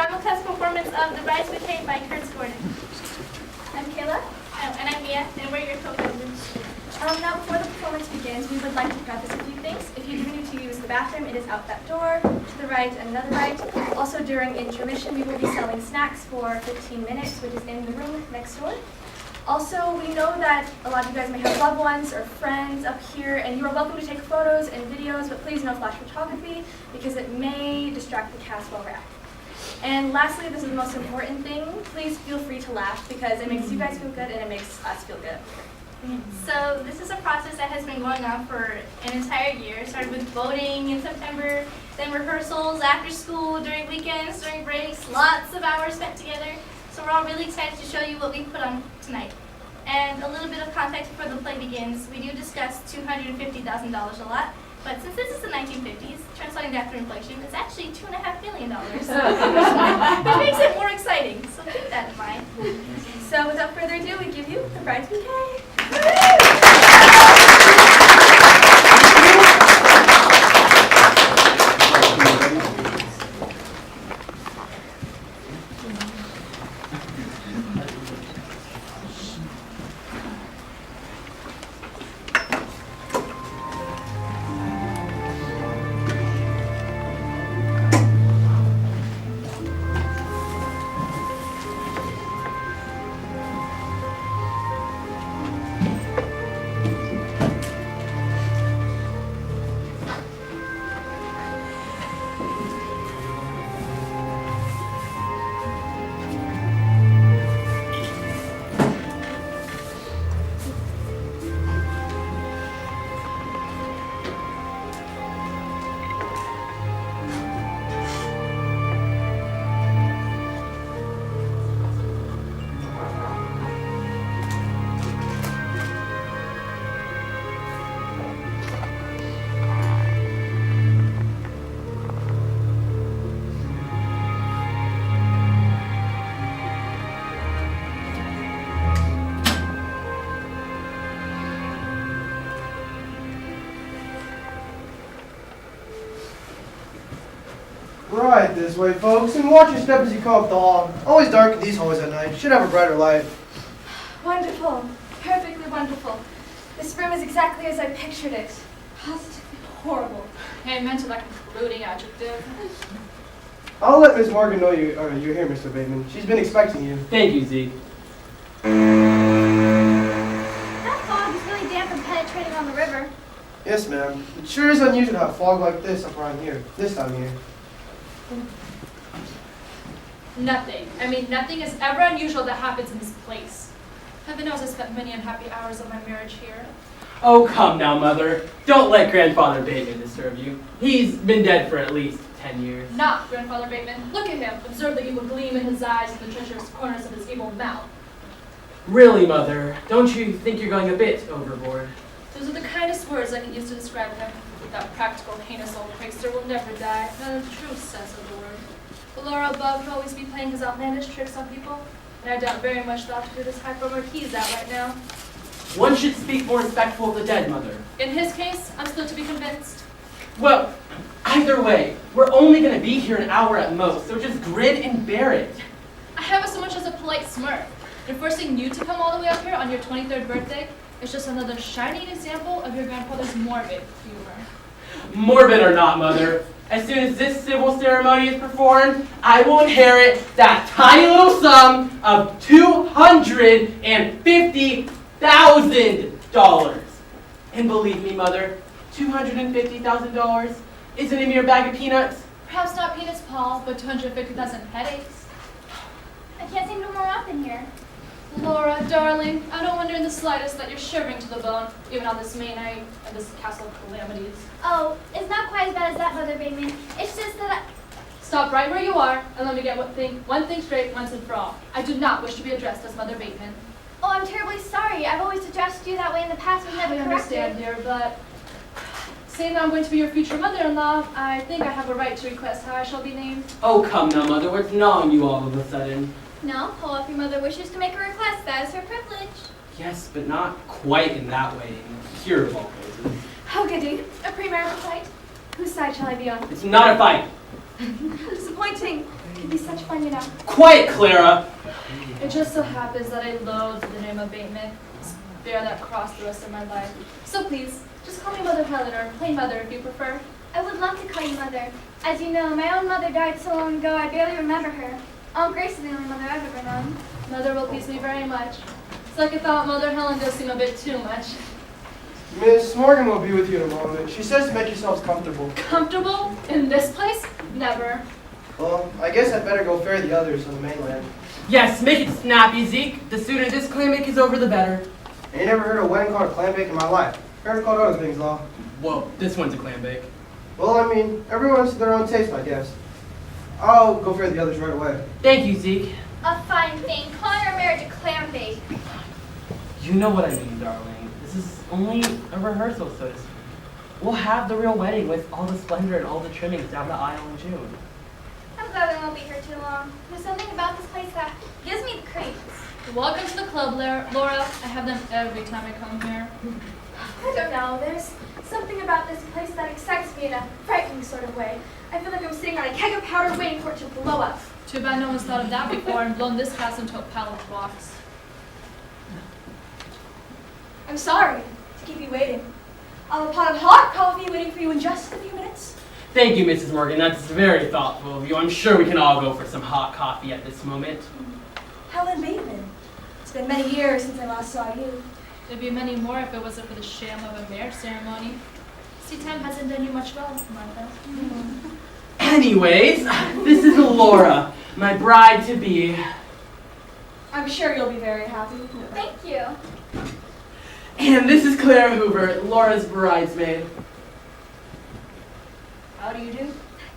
drama class performance of The Rise Bouquet by Kurt Gordon. I'm Kayla. And I'm Mia, and we're your co-presidents. Now, before the performance begins, we would like to preface a few things. If you do need to use the bathroom, it is out that door, to the right and another right. Also, during intermission, we will be selling snacks for 15 minutes, which is in the room next door. Also, we know that a lot of you guys may have loved ones or friends up here, and you are welcome to take photos and videos, but please no flash photography, because it may distract the cast while we're acting. And lastly, this is the most important thing, please feel free to laugh, because it makes you guys feel good and it makes us feel good. So this is a process that has been going on for an entire year. It started with voting in September, then rehearsals after school, during weekends, during breaks, lots of hours spent together. So we're all really excited to show you what we put on tonight. And a little bit of context before the play begins. We do discuss $250,000 a lot, but since this is the 1950s, translating that through inflation, it's actually $2.5 million, which makes it more exciting. So keep that in mind. So without further ado, we give you The Bride's Bouquet. Right this way, folks, and watch your step as you come up the hall. Always dark in these hallways at night. Should have a brighter light. Wonderful. Perfectly wonderful. This room is exactly as I pictured it. Positively horrible. Amen to that concluding adjective. I'll let Miss Morgan know you're here, Mr. Bateman. She's been expecting you. Thank you, Zeke. That fog is really damp and penetrating on the river. Yes, ma'am. It sure is unusual to have fog like this up around here, this time of year. Nothing. I mean, nothing is ever unusual that happens in this place. Heaven knows I spent many unhappy hours of my marriage here. Oh, come now, Mother. Don't let Grandfather Bateman disturb you. He's been dead for at least 10 years. Not Grandfather Bateman. Look at him. Observe the evil gleam in his eyes and the treacherous corners of his evil mouth. Really, Mother? Don't you think you're going a bit overboard? Those are the kindest words I can use to describe him. That practical, heinous old prankster will never die. Not in the true sense of the word. The Laura above could always be playing his outlandish tricks on people, and I doubt very much the altitude is high from where he's at right now. One should speak more respectful of the dead, Mother. In his case, I'm still to be convinced. Well, either way, we're only going to be here an hour at most, so just grin and bear it. I haven't so much as a polite smirk. And forcing you to come all the way up here on your 23rd birthday is just another shining example of your grandfather's morbid humor. Morbid or not, Mother, as soon as this civil ceremony is performed, I will inherit that tiny little sum of $250,000. And believe me, Mother, $250,000 isn't a mere bag of peanuts. Perhaps not peanuts, Paul, but 250,000 headaches. I can't seem to warm up in here. Laura, darling, I don't wonder in the slightest that you're shivering to the bone, even on this May night and this castle of calamities. Oh, it's not quite as bad as that, Mother Bateman. It's just that Stop right where you are, and let me get one thing straight once and for all. I do not wish to be addressed as Mother Bateman. Oh, I'm terribly sorry. I've always addressed you that way in the past and never I corrected. understand, dear, but seeing that I'm going to be your future mother-in-law, I think I have a right to request how I shall be named. Oh, come now, Mother, what's gnawing you all of a sudden? No, well, if your mother wishes to make a request, that is her privilege. Yes, but not quite in that way, in pure of all places. How goody. A premarital fight? Whose side shall I be on? It's not a fight. Disappointing. It'd be such fun, you know. Quiet, Clara! It just so happens that I loathe the name abatement. Bear that cross the rest of my life. So please, just call me Mother Helen or plain Mother if you prefer. I would love to call you Mother. As you know, my own mother died so long ago I barely remember her. Aunt Grace is the only mother I've ever known. Mother will please me very much. It's like I thought Mother Helen does seem a bit too much. Miss Morgan will be with you in a moment. She says to make yourselves comfortable. Comfortable? In this place? Never. Well, I guess I'd better go ferry the others on the mainland. Yes, make it snappy, Zeke. The sooner this clam bake is over, the better. I ain't never heard of a wedding called a clam bake in my life. Heard it called other things, though. Whoa, this one's a clam bake. Well, I mean, everyone's to their own taste, I guess. I'll go ferry the others right away. Thank you, Zeke. A fine thing, calling our marriage a clam bake. You know what I mean, darling. This is only a rehearsal, so to speak. We'll have the real wedding with all the splendor and all the trimmings down the aisle in June. I'm glad we won't be here too long. There's something about this place that gives me the creeps. Welcome to the club, Laura. I have them every time I come here. I don't know, there's something about this place that excites me in a frightening sort of way. I feel like I'm sitting on a keg of powder waiting for it to blow up. Too bad no one's thought of that before and blown this house into a pile of rocks. I'm sorry to keep you waiting. I'll have a pot of hot coffee waiting for you in just a few minutes. Thank you, Mrs. Morgan. That's very thoughtful of you. I'm sure we can all go for some hot coffee at this moment. Helen Bateman. It's been many years since I last saw you. It'd be many more if it wasn't for the sham of a marriage ceremony. See, time hasn't done you much well, Martha. Anyways, this is Laura, my bride-to-be. I'm sure you'll be very happy. Thank you. And this is Clara Hoover, Laura's bridesmaid. How do you do?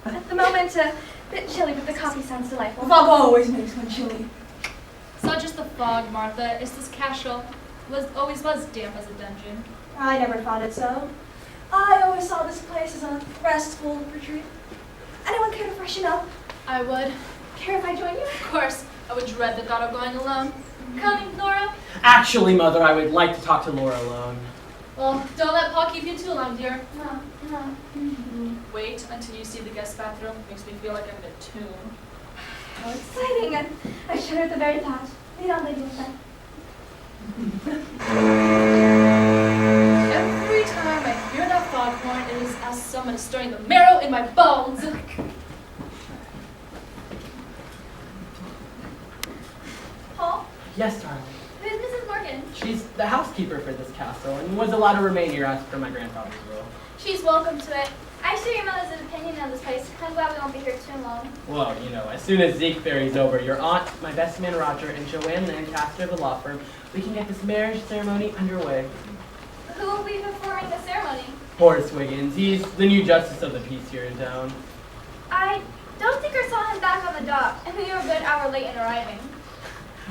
At the moment, a bit chilly, but the coffee sounds delightful. Fog always makes one chilly. It's not just the fog, Martha. It's this castle. Always was damp as a dungeon. I never thought it so. I always saw this place as a restful retreat. Anyone care to freshen up? I would. Care if I join you? Of course. I would dread the thought of going alone. Coming, Laura? Actually, Mother, I would like to talk to Laura alone. Well, don't let Paul keep you too long, dear. No. Wait until you see the guest bathroom. Makes me feel like I'm in a tomb. How exciting, and I shudder at the very thought. Lead on, Lady Elizabeth. Every time I hear that foghorn, it is as someone is stirring the marrow in my bones. Paul? Yes, darling. Who's Mrs. Morgan? She's the housekeeper for this castle and was allowed to remain here as per my grandfather's will. She's welcome to it. I share your mother's opinion on this place. I'm glad we won't be here too long. Well, you know, as soon as Zeke ferries over, your aunt, my best man Roger, and Joanne Lancaster of the law firm, we can get this marriage ceremony underway. Who will be performing the ceremony? Horace Wiggins, he's the new justice of the peace here in town. I don't think I saw him back on the dock, and we were a good hour late in arriving.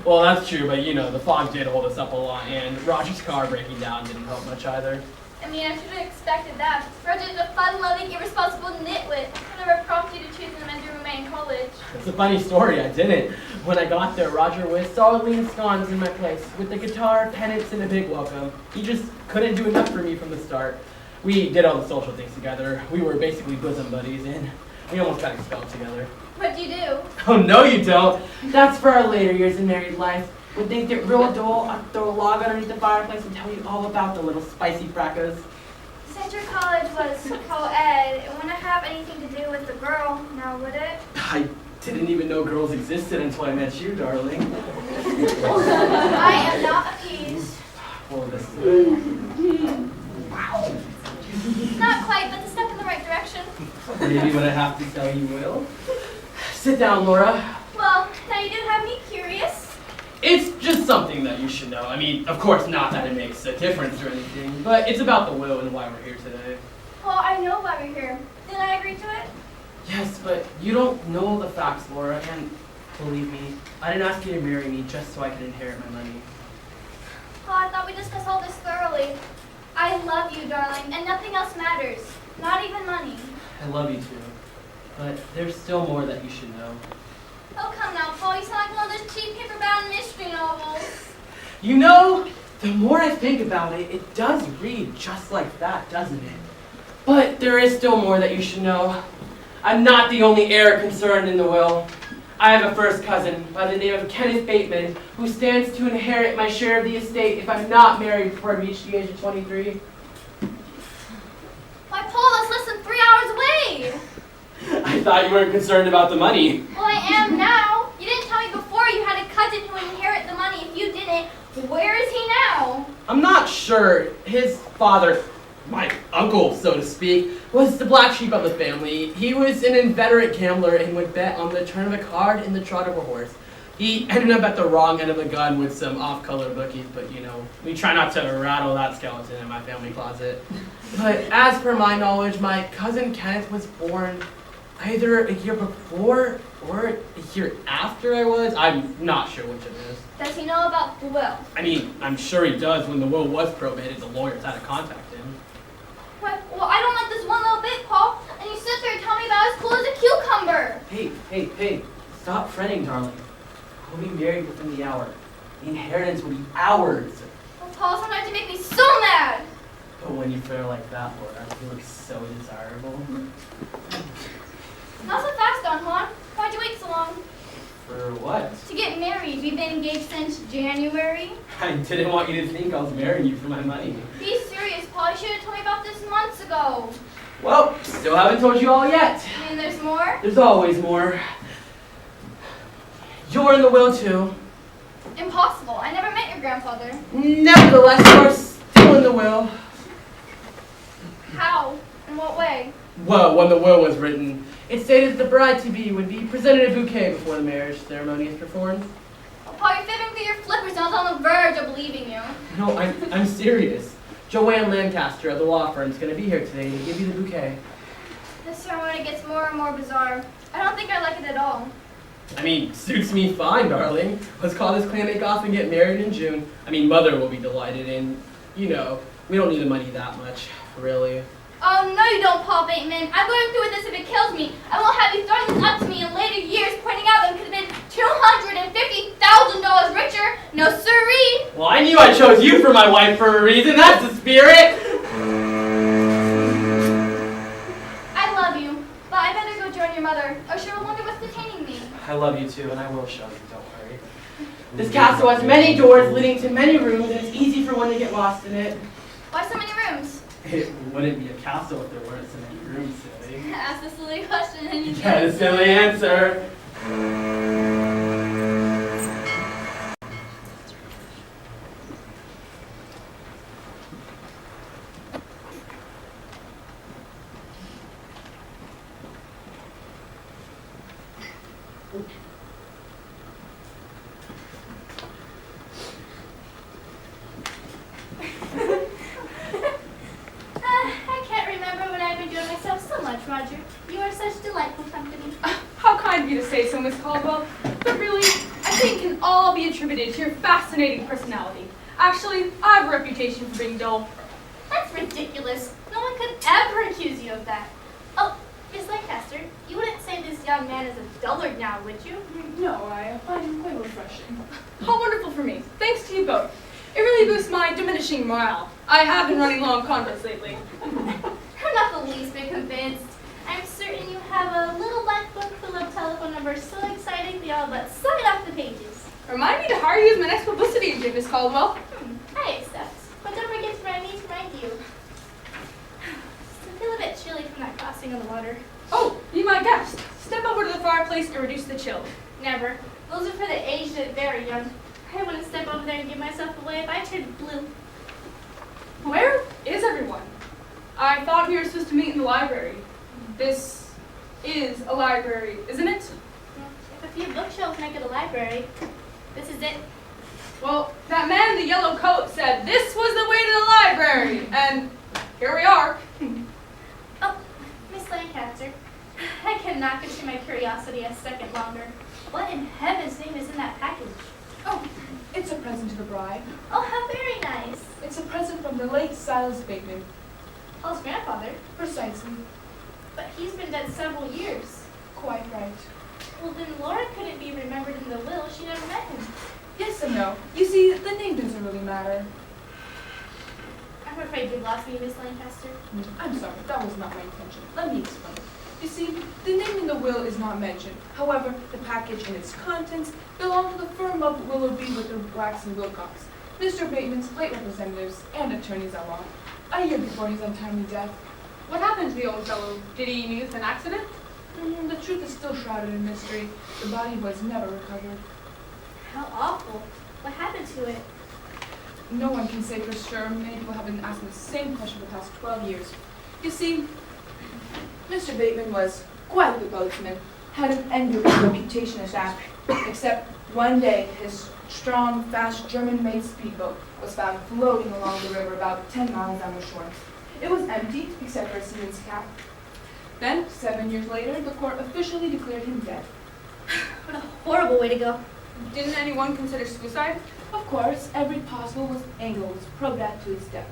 Well, that's true, but you know, the fog did hold us up a lot, and Roger's car breaking down didn't help much either. I mean, I should have expected that. Roger's a fun-loving, irresponsible nitwit. I never prompted you to choose him as your roommate in college. It's a funny story, I didn't. When I got there, Roger was solidly ensconced in my place, with the guitar, pennants, and a big welcome. He just couldn't do enough for me from the start. We did all the social things together. We were basically bosom buddies, and we almost got expelled together. What'd you do? Oh, no you don't. That's for our later years in married life. When things get real dull, I'll throw a log underneath the fireplace and tell you all about the little spicy fracas. Since your college was co-ed, it wouldn't have anything to do with the girl, now would it? I didn't even know girls existed until I met you, darling. I am not appeased. Well, this is good. Not quite, but a step in the right direction. Maybe when I have to tell you will. Sit down, Laura. Well, now you do have me curious. It's just something that you should know. I mean, of course, not that it makes a difference or anything, but it's about the will and why we're here today. Well, I know why we're here. Didn't I agree to it? Yes, but you don't know all the facts, Laura, and believe me, I didn't ask you to marry me just so I could inherit my money. Oh, I thought we discussed all this thoroughly. I love you, darling, and nothing else matters. Not even money. I love you too, but there's still more that you should know. Oh, come now, Paul. You sound like one of those cheap paper-bound mystery novels. You know, the more I think about it, it does read just like that, doesn't it? But there is still more that you should know. I'm not the only heir concerned in the will. I have a first cousin by the name of Kenneth Bateman who stands to inherit my share of the estate if I'm not married before I reach the age of 23. Why, Paul, that's less than 3 hours away. I thought you weren't concerned about the money. Well, I am now. You didn't tell me before you had a cousin who would inherit the money. If you didn't, where is he now? I'm not sure. His father, my uncle, so to speak, was the black sheep of the family. He was an inveterate gambler and would bet on the turn of a card and the trot of a horse. He ended up at the wrong end of the gun with some off-color bookies, but you know, we try not to rattle that skeleton in my family closet. But as per my knowledge, my cousin Kenneth was born either a year before or a year after I was. I'm not sure which it is. Does he know about the will? I mean, I'm sure he does. When the will was probated, the lawyers had to contact him. What? Well, I don't like this one little bit, Paul. And you sit there and tell me about as cool as a cucumber. Hey, stop fretting, darling. We'll be married within the hour. The inheritance will be ours. Well, Paul, sometimes you make me so mad. But when you fare like that, Laura, you look so desirable. Not so fast, Don Juan. Why'd you wait so long? For what? To get married. We've been engaged since January. I didn't want you to think I was marrying you for my money. Be serious, Paul. You should have told me about this months ago. Well, still haven't told you all yet. I mean, there's more? There's always more. You're in the will too. Impossible. I never met your grandfather. Nevertheless, you're still in the will. How? In what way? Well, when the will was written, it stated that the bride-to-be would be presented a bouquet before the marriage ceremony is performed. Oh, Paul, you're fibbing through your flippers, and I was on the verge of believing you. No, I'm serious. Joanne Lancaster of the law firm is going to be here today to give you the bouquet. This ceremony gets more and more bizarre. I don't think I like it at all. I mean, suits me fine, darling. Let's call this clam bake off and get married in June. I mean, Mother will be delighted, and, you know, we don't need the money that much, really. Oh, no you don't, Paul Bateman. I'm going through with this if it kills me. I won't have you throwing this up to me in later years, pointing out that it could have been $250,000 richer. No siree. Well, I knew I chose you for my wife for a reason. That's the spirit. I love you, but I better go join your mother, or she will wonder what's detaining me. I love you too, and I will show you, don't worry. This castle has many doors leading to many rooms, and it's easy for one to get lost in it. Why so many rooms? It wouldn't be a castle if there weren't so many rooms, silly. Ask a silly question and you Get a silly answer. I can't remember when I've enjoyed myself so much, Roger. You are such delightful company. How kind of you to say so, Miss Caldwell. But really, I think it can all be attributed to your fascinating personality. Actually, I have a reputation for being dull. That's ridiculous. No one could ever accuse you of that. Oh, Miss Lancaster, you wouldn't say this young man is a dullard now, would you? No, I find him quite refreshing. How wonderful for me. Thanks to you both. It really boosts my diminishing morale. I have been running low on converts lately. I'm not the least bit convinced. I'm certain you have a little black book full of telephone numbers so exciting they all but suck it off the pages. Remind me to hire you as my next publicity agent, Miss Caldwell. I accept. But don't forget to remind me to remind you. I feel a bit chilly from that crossing of the water. Oh, be my guest. Step over to the fireplace and reduce the chill. Never. Those are for the aged and very young. I wouldn't step over there and give myself away if I turned blue. Where is everyone? I thought we were supposed to meet in the library. This is a library, isn't it? If a few bookshelves make it a library, this is it. Well, that man in the yellow coat said this was the way to the library, and here we are. Oh, Miss Lancaster, I cannot contain my curiosity a second longer. What in heaven's name is in that package? Oh, it's a present to the bride. Oh, how very nice. It's a present from the late Silas Bateman. Paul's grandfather. Precisely. But he's been dead several years. Quite right. Well, then Laura couldn't be remembered in the will. She never met him. Yes and no. You see, the name doesn't really matter. I'm afraid you've lost me, Miss Lancaster. I'm sorry, that was not my intention. Let me explain. You see, the name in the will is not mentioned. However, the package and its contents belong to the firm of Willoughby with the Wax and Wilcox, Mr. Bateman's late representatives and attorneys at law, a year before his untimely death. What happened to the old fellow? Did he meet with an accident? The truth is still shrouded in mystery. The body was never recovered. How awful. What happened to it? No one can say for sure. Many people have been asking the same question for the past 12 years. You see, Mr. Bateman was quite the boatsman, had an enviable reputation as that, except one day his strong, fast German-made speedboat was found floating along the river about 10 miles down the shore. It was empty, except for a seaman's cap. Then, 7 years later, the court officially declared him dead. What a horrible way to go. Didn't anyone consider suicide? Of course, every possible angle was probed at to his death.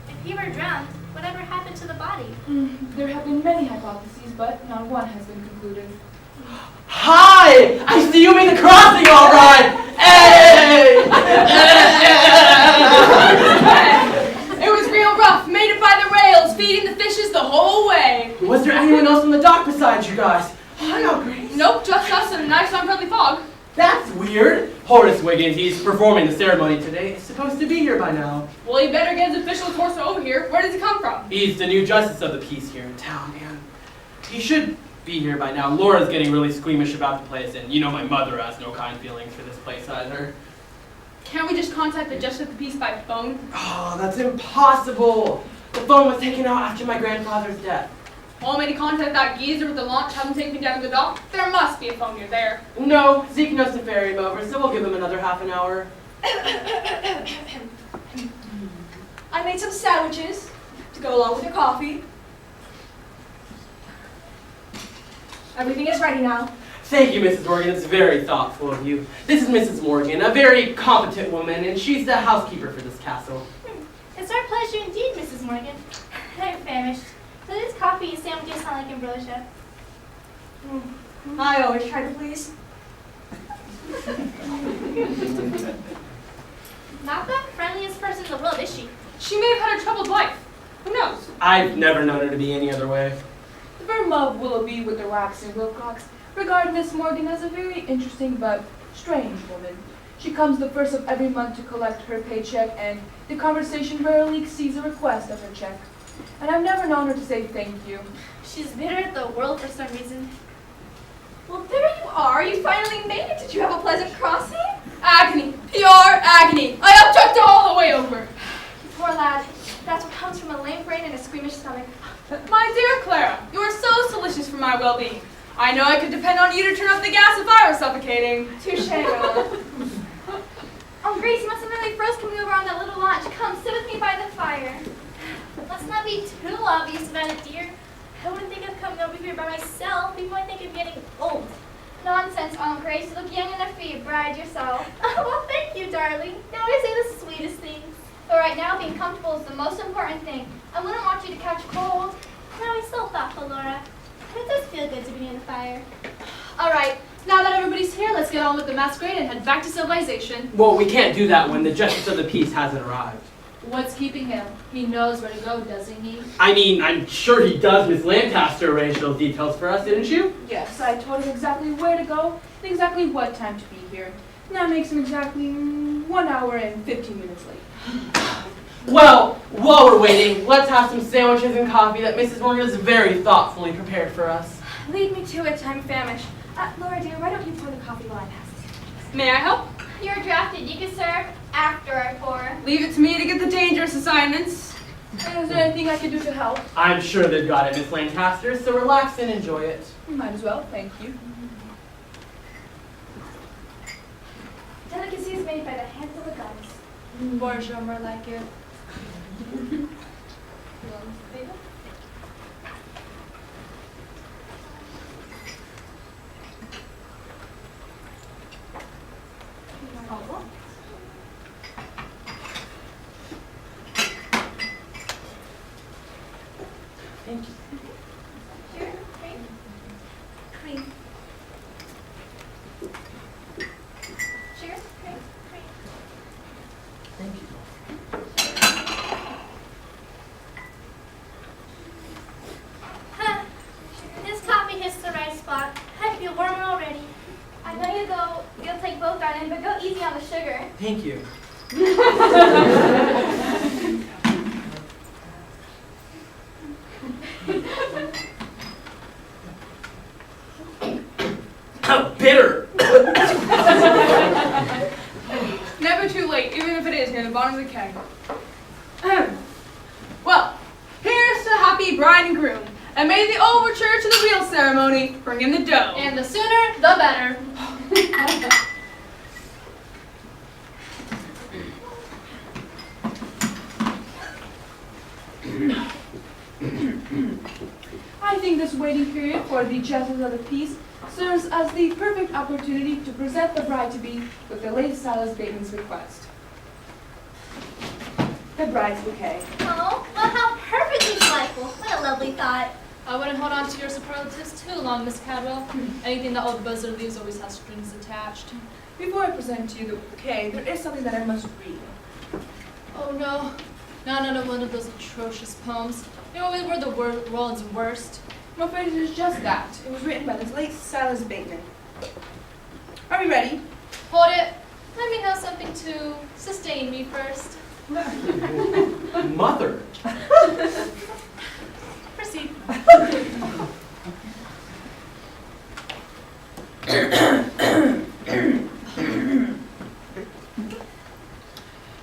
If he were drowned, whatever happened to the body? There have been many hypotheses, but not one has been concluded. Hi! I see you made the crossing all right! Hey! It was real rough, made it by the rails, feeding the fishes the whole way. Was there anyone else on the dock besides you guys? Hi, Aunt Grace. Nope, just us and a nice unfriendly fog. That's weird. Horace Wiggins, he's performing the ceremony today, is supposed to be here by now. Well, he better get his official torso over here. Where does he come from? He's the new justice of the peace here in town, and he should be here by now. Laura's getting really squeamish about the place, and you know my mother has no kind feelings for this place either. Can't we just contact the Justice of the Peace by phone? Oh, that's impossible. The phone was taken out after my grandfather's death. Want me to contact that geezer with the launch, have him take me down to the dock? There must be a phone near there. No, Zeke knows to ferry him over, so we'll give him another half an hour. I made some sandwiches to go along with your coffee. Everything is ready now. Thank you, Mrs. Morgan. It's very thoughtful of you. This is Mrs. Morgan, a very competent woman, and she's the housekeeper for this castle. It's our pleasure indeed, Mrs. Morgan. I'm famished. So this coffee and sandwiches sound like ambrosia. I always try to please. Not the friendliest person in the world, is she? She may have had a troubled life. Who knows? I've never known her to be any other way. The firm of Willoughby with the Wax and Wilcox regard Miss Morgan as a very interesting but strange woman. She comes the first of every month to collect her paycheck, and the conversation rarely exceeds a request of her check. And I've never known her to say thank you. She's bitter at the world for some reason. Well, there you are. You finally made it. Did you have a pleasant crossing? Agony. Pure agony. I object all the way over. Poor lad. That's what comes from a lame brain and a squeamish stomach. My dear Clara, you are so solicitous for my well-being. I know I could depend on you to turn off the gas if I were suffocating. Touche, Rilla. Oh, Grace, you must have really froze coming over on that little launch. Come, sit with me by the fire. Let's not be too obvious about it, dear. I wouldn't think of coming over here by myself. People might think I'm getting old. Nonsense, Aunt Grace. You look young enough for your bride yourself. Oh, well, thank you, darling. You always say the sweetest things. But right now, being comfortable is the most important thing. I wouldn't want you to catch cold. You're always so thoughtful, Laura. It does feel good to be near the fire. All right, now that everybody's here, let's get on with the masquerade and head back to civilization. Well, we can't do that when the justice of the peace hasn't arrived. What's keeping him? He knows where to go, doesn't he? I mean, I'm sure he does. Miss Lancaster arranged those details for us, didn't you? Yes, I told him exactly where to go and exactly what time to be here. And that makes him exactly 1 hour and 15 minutes late. Well, while we're waiting, let's have some sandwiches and coffee that Mrs. Morgan has very thoughtfully prepared for us. Lead me to it. I'm famished. Laura, dear, why don't you pour the coffee while I pass this? May I help? You're drafted. You can serve after I pour. Leave it to me to get the dangerous assignments. Is there anything I can do to help? I'm sure they've got it, Miss Lancaster, so relax and enjoy it. Might as well, thank you. Delicacy is made by the hands of the gods. Bonjour, more like it. Thank you. Here, cream. Cream. Cheers. Cream. Cream. Thank you. Thank you. How bitter! Never too late, even if it is near the bottom of the keg. Well, here's to happy bride and groom, and may the overture to the real ceremony bring in the dough. And the sooner, the better. I think this waiting period for the justice of the peace serves as the perfect opportunity to present the bride-to-be with the late Silas Bateman's request. The bride's bouquet. Oh, well, how perfectly delightful. What a lovely thought. I wouldn't hold on to your superlatives too long, Miss Cadwell. Anything that old buzzard leaves always has strings attached. Before I present to you the bouquet, there is something that I must read. Oh no, not another one of those atrocious poems. They always were the world's worst. I'm afraid it is just that. It was written by the late Silas Bateman. Are we ready? Hold it. Let me know something to sustain me first. Mother! Proceed.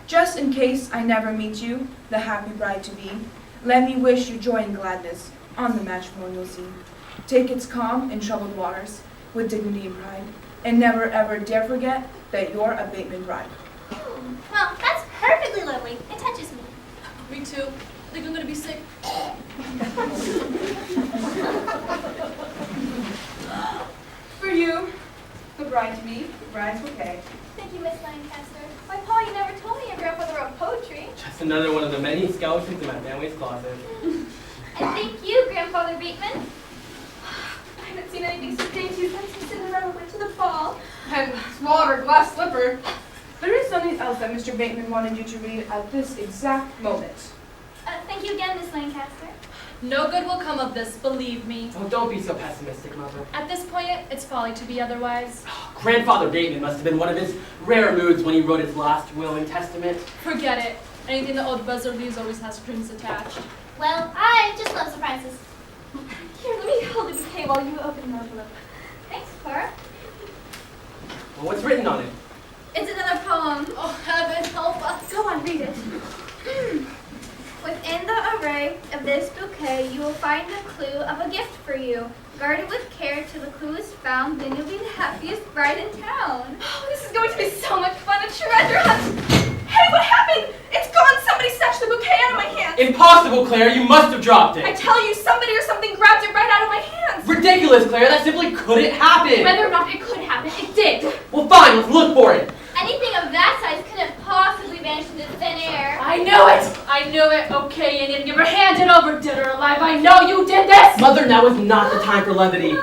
Just in case I never meet you, the happy bride-to-be, let me wish you joy and gladness on the matrimonial scene. Take its calm in troubled waters with dignity and pride, and never ever dare forget that you're a Bateman bride. Well, that's perfectly lovely. It touches me. Me too. I think I'm gonna be sick. For you, the bride-to-be, bride's bouquet. Thank you, Miss Lancaster. Why, Paul, you never told me your grandfather wrote poetry. Just another one of the many skeletons in my family's closet. And thank you, Grandfather Bateman. I haven't seen anything so dainty since Cinderella went to the ball. And swallowed her glass slipper. There is something else that Mr. Bateman wanted you to read at this exact moment. Thank you again, Miss Lancaster. No good will come of this, believe me. Oh, don't be so pessimistic, Mother. At this point, it's folly to be otherwise. Grandfather Bateman must have been one of his rare moods when he wrote his last will and testament. Forget it. Anything the old buzzard leaves always has strings attached. Well, I just love surprises. Here, let me hold the bouquet while you open the envelope. Thanks, Cora. Well, what's written on it? It's another poem. Oh, heaven help us. Go on, read it. Within the array of this bouquet, you will find the clue of a gift for you. Guard it with care till the clue is found, then you'll be the happiest bride in town. Oh, this is going to be so much fun, a treasure hunt. Hey, what happened? It's gone. Somebody snatched the bouquet out of my hands. Impossible, Claire! You must have dropped I it! tell you, somebody or something grabbed it right out of my hands. Ridiculous, Claire! That simply couldn't happen! Whether or not it could happen, it did. Well, fine, let's look for it! Anything of that size couldn't possibly vanish into thin air. I knew it! I knew it. Okay, Indian, give her hand it over, dead or alive. I know you did this! Mother, now is not the time for levity.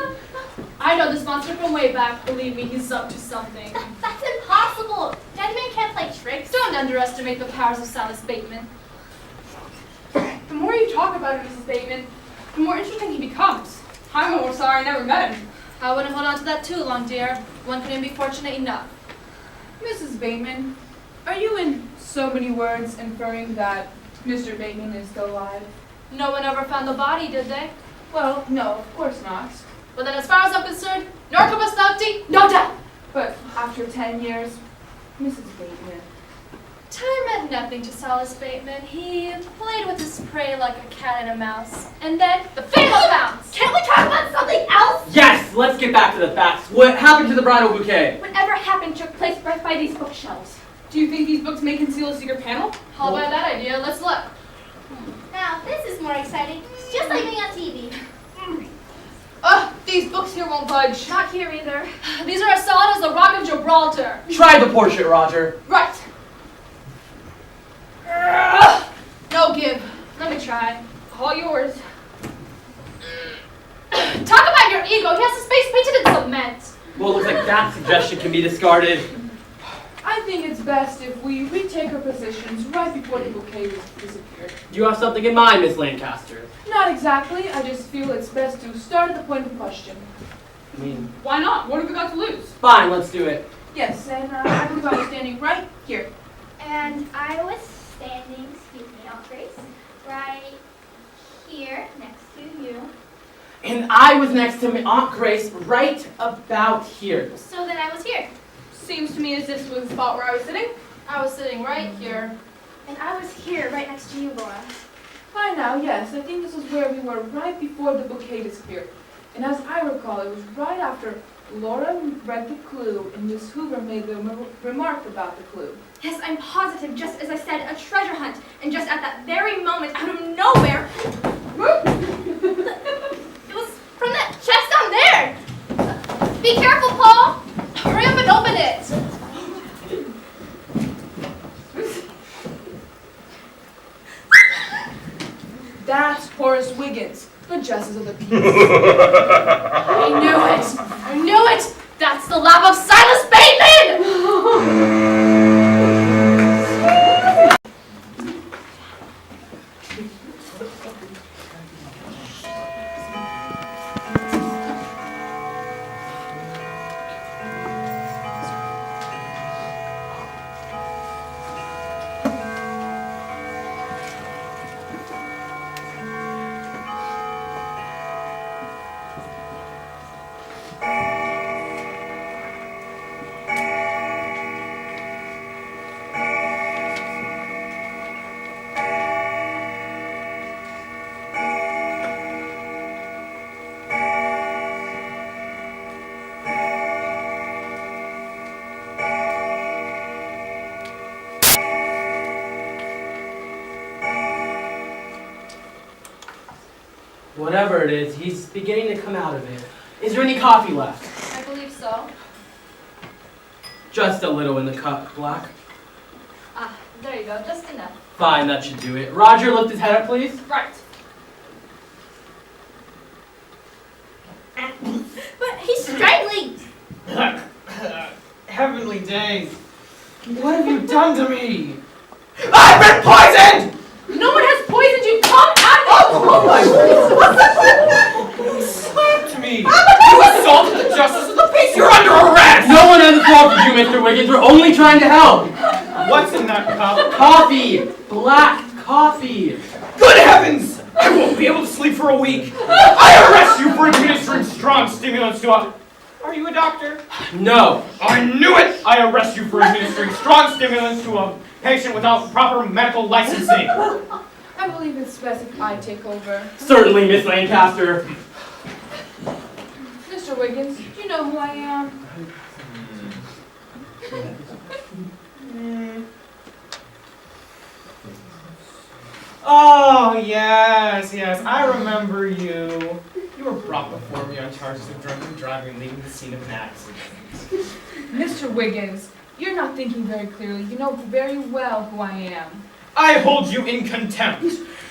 I know this monster from way back. Believe me, he's up to something. That's impossible. Gentlemen can't play tricks. Don't underestimate the powers of Silas Bateman. The more you talk about it, Mrs. Bateman, the more interesting he becomes. I'm almost sorry I never met him. I wouldn't hold on to that too long, dear. One couldn't be fortunate enough. Mrs. Bateman, are you in so many words inferring that Mr. Bateman is still alive? No one ever found the body, did they? Well, no, of course not. Well then, as far as I'm concerned, Norcobus Nocti, no doubt! But after 10 years, Mrs. Bateman. Time meant nothing to Silas Bateman. He played with his prey like a cat and a mouse. And then, the fatal bounce! Can't we talk about something else? Yes, let's get back to the facts. What happened to the bridal bouquet? Whatever happened took place right by these bookshelves. Do you think these books may conceal a secret panel? How about that idea? Let's look. Now, this is more exciting. It's just like being on TV. Ugh, these books here won't budge. Not here either. These are as solid as the Rock of Gibraltar. Try the portrait, Roger. Right. No give. Let me try. All yours. Talk about your ego. He has his face painted in cement. Well, it looks like that suggestion can be discarded. I think it's best if we retake our positions right before the bouquet disappeared. Do you have something in mind, Miss Lancaster? Not exactly. I just feel it's best to start at the point of question. I mean, Why not? What have we got to lose? fine, let's do it. Yes, and I believe I was standing right here. And I was standing, excuse me, Aunt Grace, right here next to you. And I was next to Aunt Grace right about here. So then I was here. Seems to me as this was the spot where I was sitting. I was sitting right here. And I was here, right next to you, Laura. Fine now, yes, I think this is where we were right before the bouquet disappeared. And as I recall, it was right after Laura read the clue and Miss Hoover made the remark about the clue. Yes, I'm positive, just as I said, a treasure hunt. And just at that very moment, out of nowhere, It was from that chest down there. Be careful, Paul. Hurry up and open it. That's Horace Wiggins, the Justice of the Peace. I knew it. I knew it. That's the lab of Silas Bateman. Whatever it is, he's beginning to come out of it. Is there any coffee left? I believe so. Just a little in the cup, Black. Ah, there you go, just enough. Fine, that should do it. Roger, lift his head up, please. Right. But he's strangling. Heavenly days. What have you done to me? I've been poisoned! No one has poisoned you. Come at me. Oh my goodness. You slapped me! You assaulted the Justice of the Peace! You're under arrest! No one has assaulted you, Mr. Wiggins. We're only trying to help. What's in that cup? Coffee. Black coffee. Good heavens! I won't be able to sleep for a week! I arrest you for administering strong stimulants to a... Are you a doctor? No. I knew it! I arrest you for administering strong stimulants to a patient without proper medical licensing. I believe it's best if I take over. Certainly, Miss Lancaster. Mr. Wiggins, do you know who I am? Oh, yes, I remember you. You were brought before me on charges of drunken driving, leaving the scene of an accident. Mr. Wiggins, you're not thinking very clearly. You know very well who I am. I hold you in contempt.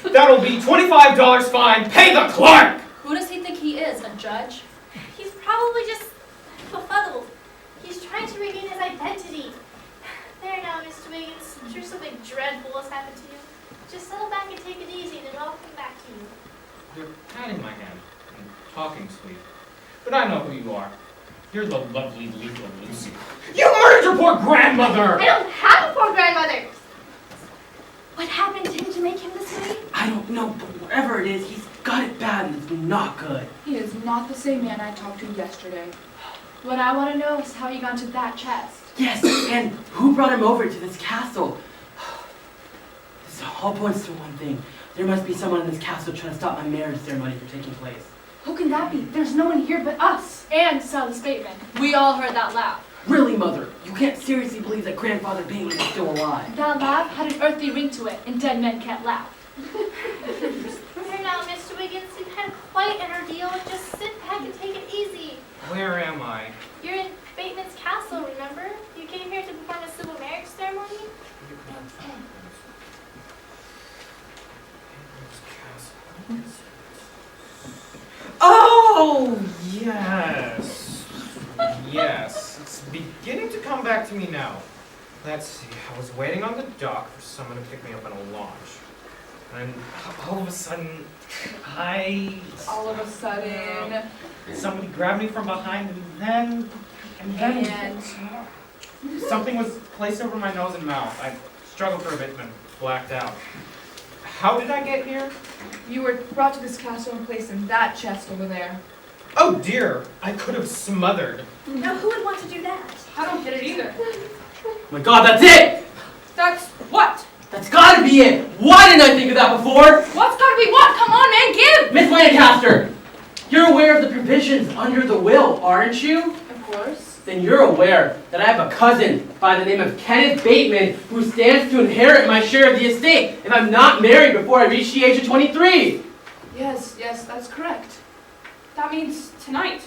That'll be $25 fine. Pay the clerk! Who does he think he is, a judge? He's probably just befuddled. He's trying to regain his identity. There now, Mr. Wiggins. I'm sure something dreadful has happened to you. Just settle back and take it easy, and it'll all come back to you. You're patting my hand and talking sweet. But I know who you are. You're the lovely legal Lucy. You murdered your poor grandmother! I don't have a poor grandmother! What happened to him to make him this way? I don't know, but whatever it is, he's got it bad and it's not good. He is not the same man I talked to yesterday. what I want to know is how you got into that chest. Yes, and who brought him over to this castle? This all points to one thing. There must be someone in this castle trying to stop my marriage ceremony from taking place. Who can that be? There's no one here but us. And Silas Bateman. We all heard that laugh. Really, Mother? You can't seriously believe that Grandfather Bateman is still alive. That laugh had an earthly ring to it, and dead men can't laugh. There now, Mr. Wiggins. You've had quite an ordeal. Just sit back and take it easy. Where am I? You're in Bateman's castle, remember? You came here to perform a civil marriage ceremony? Oh, yes. Yes. It's beginning to come back to me now. Let's see. I was waiting on the dock for someone to pick me up on a launch. And all of a sudden, All of a sudden, somebody grabbed me from behind and then... Something was placed over my nose and mouth. I struggled for a bit and then blacked out. How did I get here? You were brought to this castle and placed in that chest over there. Oh dear, I could have smothered. Now, who would want to do that? I don't get it either. Oh my god, that's it! That's what? That's gotta be it! Why didn't I think of that before? What's gotta be what? Come on, man, give! Miss Lancaster! You're aware of the provisions under the will, aren't you? Of course. Then you're aware that I have a cousin by the name of Kenneth Bateman who stands to inherit my share of the estate if I'm not married before I reach the age of 23. Yes, that's correct. That means tonight.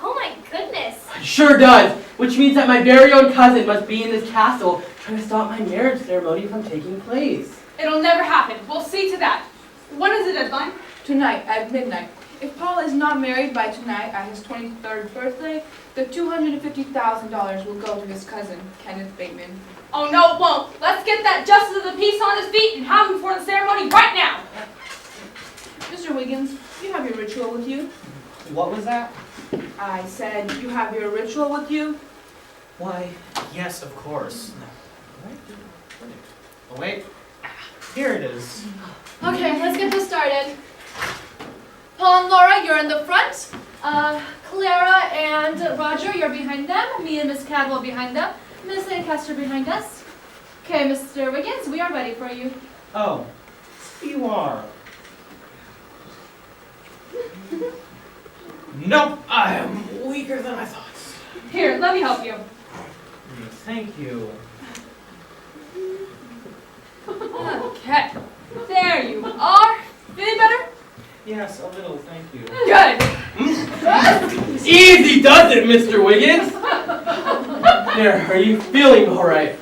Oh my goodness. It sure does, which means that my very own cousin must be in this castle trying to stop my marriage ceremony from taking place. It'll never happen. We'll see to that. When is the deadline? Tonight at midnight. If Paul is not married by tonight at his 23rd birthday, the $250,000 will go to his cousin, Kenneth Bateman. Oh no, it won't. Let's get that justice of the peace on his feet and have him before the ceremony right now. Mr. Wiggins, you have your ritual with you? What was that? I said you have your ritual with you? Why, yes, of course. Oh, wait. Here it is. Okay, let's get this started. Paul and Laura, you're in the front. Clara and Roger, you're behind them. Me and Miss Cadwell behind them. Miss Lancaster behind us. Okay, Mr. Wiggins, we are ready for you. Oh, you are. Nope, I am weaker than I thought. Here, let me help you. Thank you. Okay, there you are. Feeling better? Yes, a little, thank you. Good. Easy does it, Mr. Wiggins! There, are you feeling alright?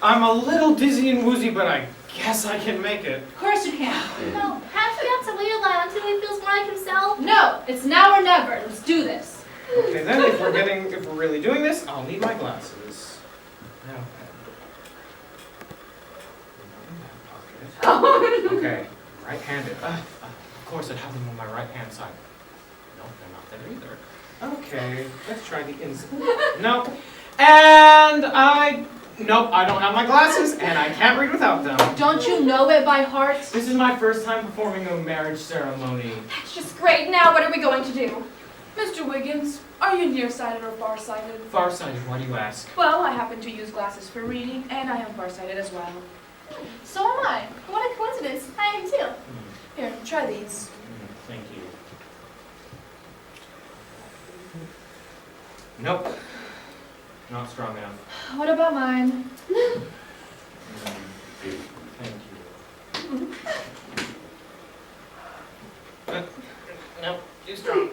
I'm a little dizzy and woozy, but I guess I can make it. Of course you can. No, perhaps we have to wait a while until he feels more like himself. No, it's now or never. Let's do this. Okay, then if we're really doing this, I'll need my glasses. Okay, right-handed. Of course, I'd have them on my right-hand side. Nope, they're not there either. Okay, let's try the inside. Nope. And nope, I don't have my glasses, and I can't read without them. Don't you know it by heart? This is my first time performing a marriage ceremony. That's just great. Now, what are we going to do? Mr. Wiggins, are you nearsighted or farsighted? Farsighted, why do you ask? Well, I happen to use glasses for reading, and I am farsighted as well. So am I. What a coincidence. I am too. Here, try these. Thank you. Nope. Not strong enough. What about mine? Thank you. Nope, too strong.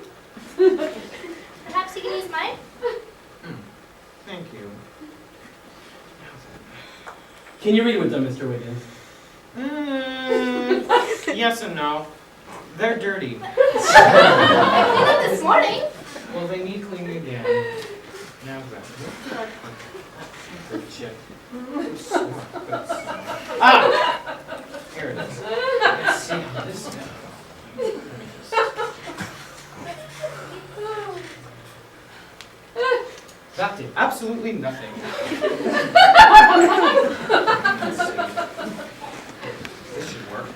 Perhaps you can use mine? Thank you. Can you read with them, Mr. Wiggins? Yes and no. They're dirty. I cleaned them this morning. Well, they need cleaning again. Now then. Good shit. Ah! Here it is. Let's see how this goes. Let me just... That did absolutely nothing. Let's see. This should work.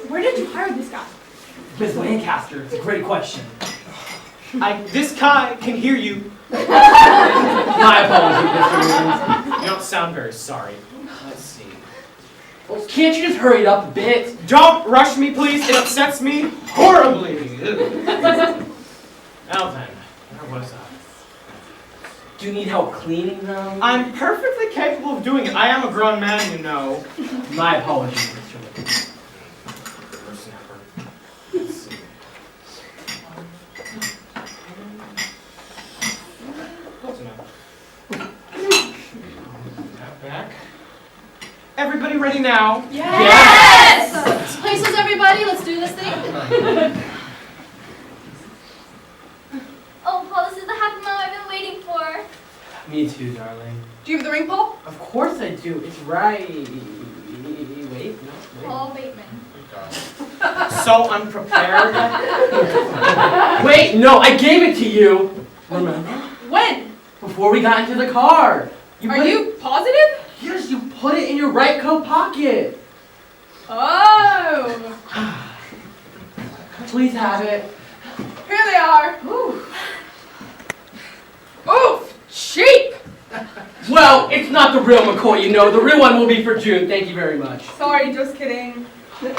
Where did you hire this guy? Miss Lancaster, it's a great question. This guy can hear you. My apologies, Mr. Wiggins. You don't sound very sorry. Let's see. Well, can't you just hurry it up a bit? Don't rush me, please. It upsets me horribly. Now then, where was I? Do you need help cleaning them? I'm perfectly capable of doing it. I am a grown man, you know. My apologies, Mr. Wiggins. Worst ever. Let's see. Close enough. That back. Everybody ready now? Yes! Places, everybody. Let's do this thing. Oh, Paul, this is the happy moment I've been waiting for. Me too, darling. Do you have the ring, Paul? Of course I do. It's right Paul Bateman. So unprepared. Wait, no, I gave it to you. Remember? When? Before we got into the car. Are you positive? Yes, you put it in your right coat pocket. Oh! Please have it. Here they are. Oof! Cheap! Well, it's not the real McCoy, you know. The real one will be for June. Thank you very much. Sorry, just kidding.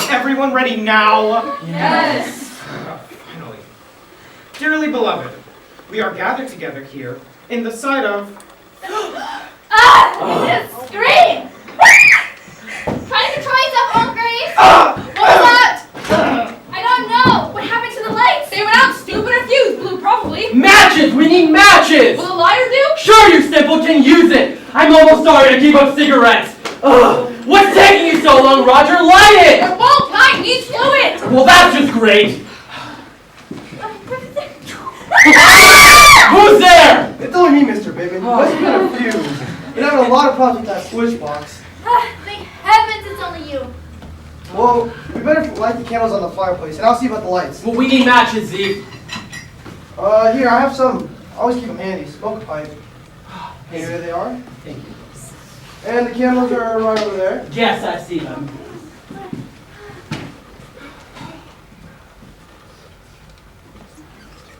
Everyone ready now? Yes. Finally. Dearly beloved, we are gathered together here in the sight of... Just scream! Trying to control yourself, Aunt Grace! What was that? I don't know! What happened to the lights? They went out, stupid. A fuse blew, probably. Matches! We need matches! Will a lighter do? Sure, you simpleton, use it! I'm almost sorry to keep up cigarettes! Ugh! What's taking you so long, Roger? Light it! A bulb pipe needs fluid. Well, that's just great! Who's there? It's only me, Mr. Bateman. You must have been a fuse. Been having a lot of problems with that switch box. Thank heavens it's only you. Well, we better light the candles on the fireplace, and I'll see about the lights. Well, we need matches, Zeke. Here, I have some. I always keep them handy. Smoke a pipe. Here they are. Thank you. And the candles are right over there. Yes, I see them.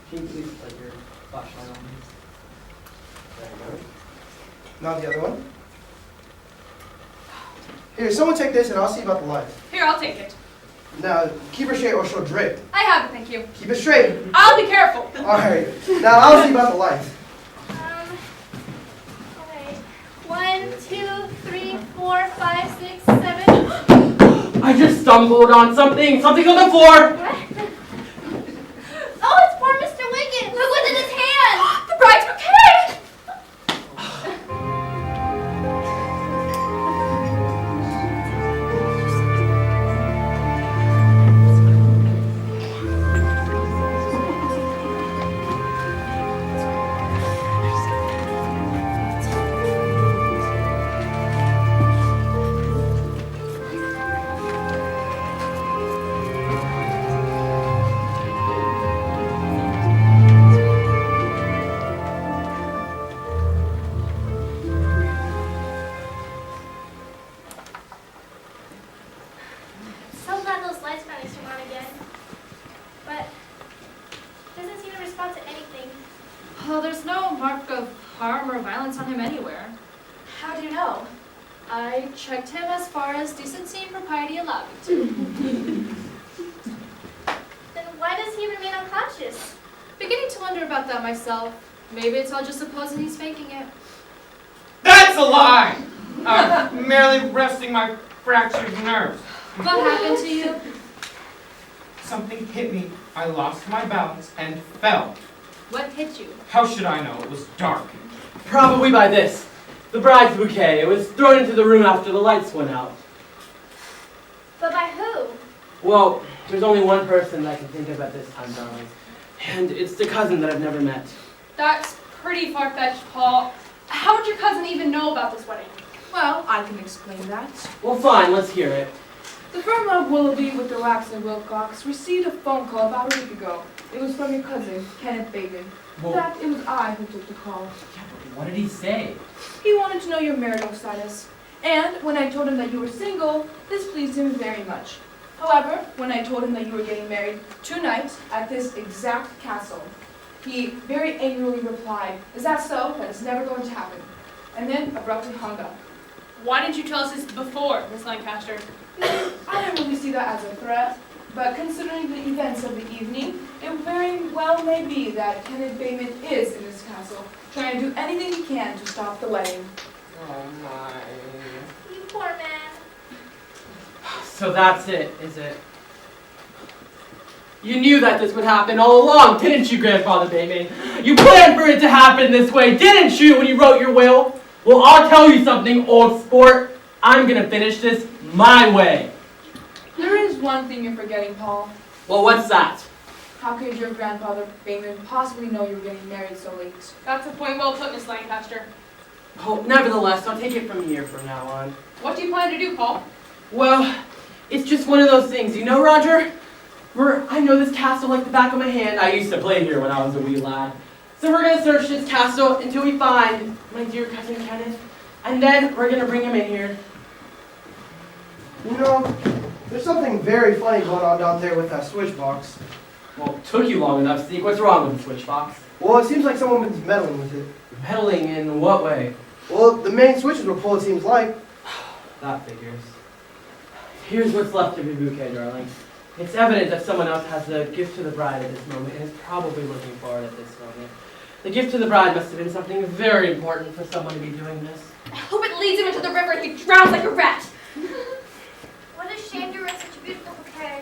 Can you please put your flashlight on, please? There you go. Now the other one. Here, someone take this, and I'll see about the lights. Here, I'll take it. Now, keep her straight or she'll drip. I have it, thank you. Keep it straight. I'll be careful. All right. Now, I'll see about the lights. Okay. 1, 2, 3, 4, 5, 6, 7. I just stumbled on something. Something on the floor. What? Oh, it's poor Mr. Wiggins. Look what's in his hand. The bride's bouquet. So glad those lights finally turned on again. But doesn't seem to respond to anything. Well, there's no mark of harm or violence on him anywhere. How do you know? I checked him as far as decency and propriety allowed me to. Then why does he remain unconscious? Beginning to wonder about that myself. Maybe it's all just supposing he's faking it. That's a lie! Merely resting my fractured nerves. What happened to you? Something hit me. I lost my balance and fell. What hit you? How should I know? It was dark. Probably by this. The bride's bouquet. It was thrown into the room after the lights went out. But by who? Well, there's only one person that I can think of at this time, darling. And it's the cousin that I've never met. That's pretty far-fetched, Paul. How would your cousin even know about this wedding? Well, I can explain that. Well, fine, let's hear it. The firm of Willoughby with the Wax and Wilcox received a phone call about a week ago. It was from your cousin, Kenneth Bateman. In fact, it was I who took the call. Yeah, but what did he say? He wanted to know your marital status. And when I told him that you were single, this pleased him very much. However, when I told him that you were getting married tonight at this exact castle, he very angrily replied, "Is that so? That is never going to happen." And then abruptly hung up. Why didn't you tell us this before, Miss Lancaster? I don't really see that as a threat, but considering the events of the evening, it very well may be that Kenneth Bateman is in this castle, trying to do anything he can to stop the wedding. Oh my. You poor man. So that's it, is it? You knew that this would happen all along, didn't you, Grandfather Bateman? You planned for it to happen this way, didn't you, when you wrote your will? Well, I'll tell you something, old sport. I'm gonna finish this my way. There is one thing you're forgetting, Paul. Well, what's that? How could your grandfather Bateman possibly know you were getting married so late? That's a point well put, Miss Lancaster. Oh, nevertheless, I'll take it from here from now on. What do you plan to do, Paul? Well, It's just one of those things, you know, Roger? I know this castle like the back of my hand. I used to play here when I was a wee lad. So we're going to search this castle until we find my dear cousin Kenneth. And then we're going to bring him in here. You know, there's something very funny going on down there with that switch box. Well, it took you long enough, Zeke. What's wrong with the switch box? Well, it seems like someone's meddling with it. Meddling in what way? Well, the main switches were pulled, it seems like. That figures. Here's what's left of your bouquet, darling. It's evident that someone else has the gift to the bride at this moment and is probably looking for it at this moment. The gift to the bride must have been something very important for someone to be doing this. I hope it leads him into the river and he drowns like a rat. What a shame to ruin such a beautiful bouquet.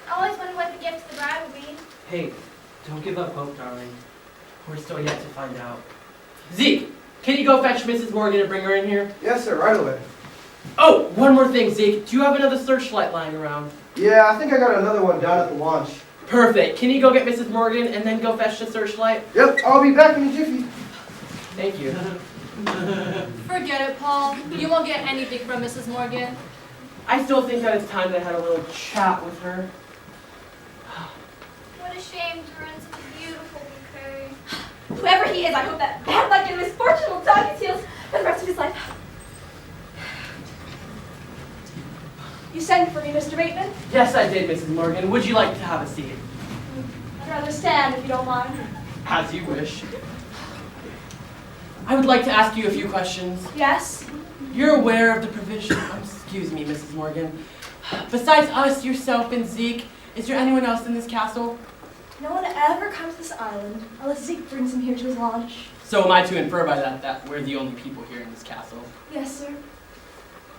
I always wondered what the gift to the bride would be. Hey, don't give up hope, darling. We're still yet to find out. Zeke, can you go fetch Mrs. Morgan and bring her in here? Yes, sir, right away. Oh, one more thing, Zeke. Do you have another searchlight lying around? Yeah, I think I got another one down at the launch. Perfect. Can you go get Mrs. Morgan and then go fetch the searchlight? Yep, I'll be back in a jiffy. Thank you. Forget it, Paul. You won't get anything from Mrs. Morgan. I still think that it's time that I had a little chat with her. What a shame to ruin such a beautiful bouquet. Whoever he is, I hope that bad luck and misfortune will dog his heels for the rest of his life. You sent for me, Mr. Bateman? Yes, I did, Mrs. Morgan. Would you like to have a seat? I'd rather stand if you don't mind. As you wish. I would like to ask you a few questions. Yes? You're aware of the provision... excuse me, Mrs. Morgan. Besides us, yourself, and Zeke, is there anyone else in this castle? No one ever comes to this island unless Zeke brings him here to his lodge. So am I to infer by that we're the only people here in this castle? Yes, sir.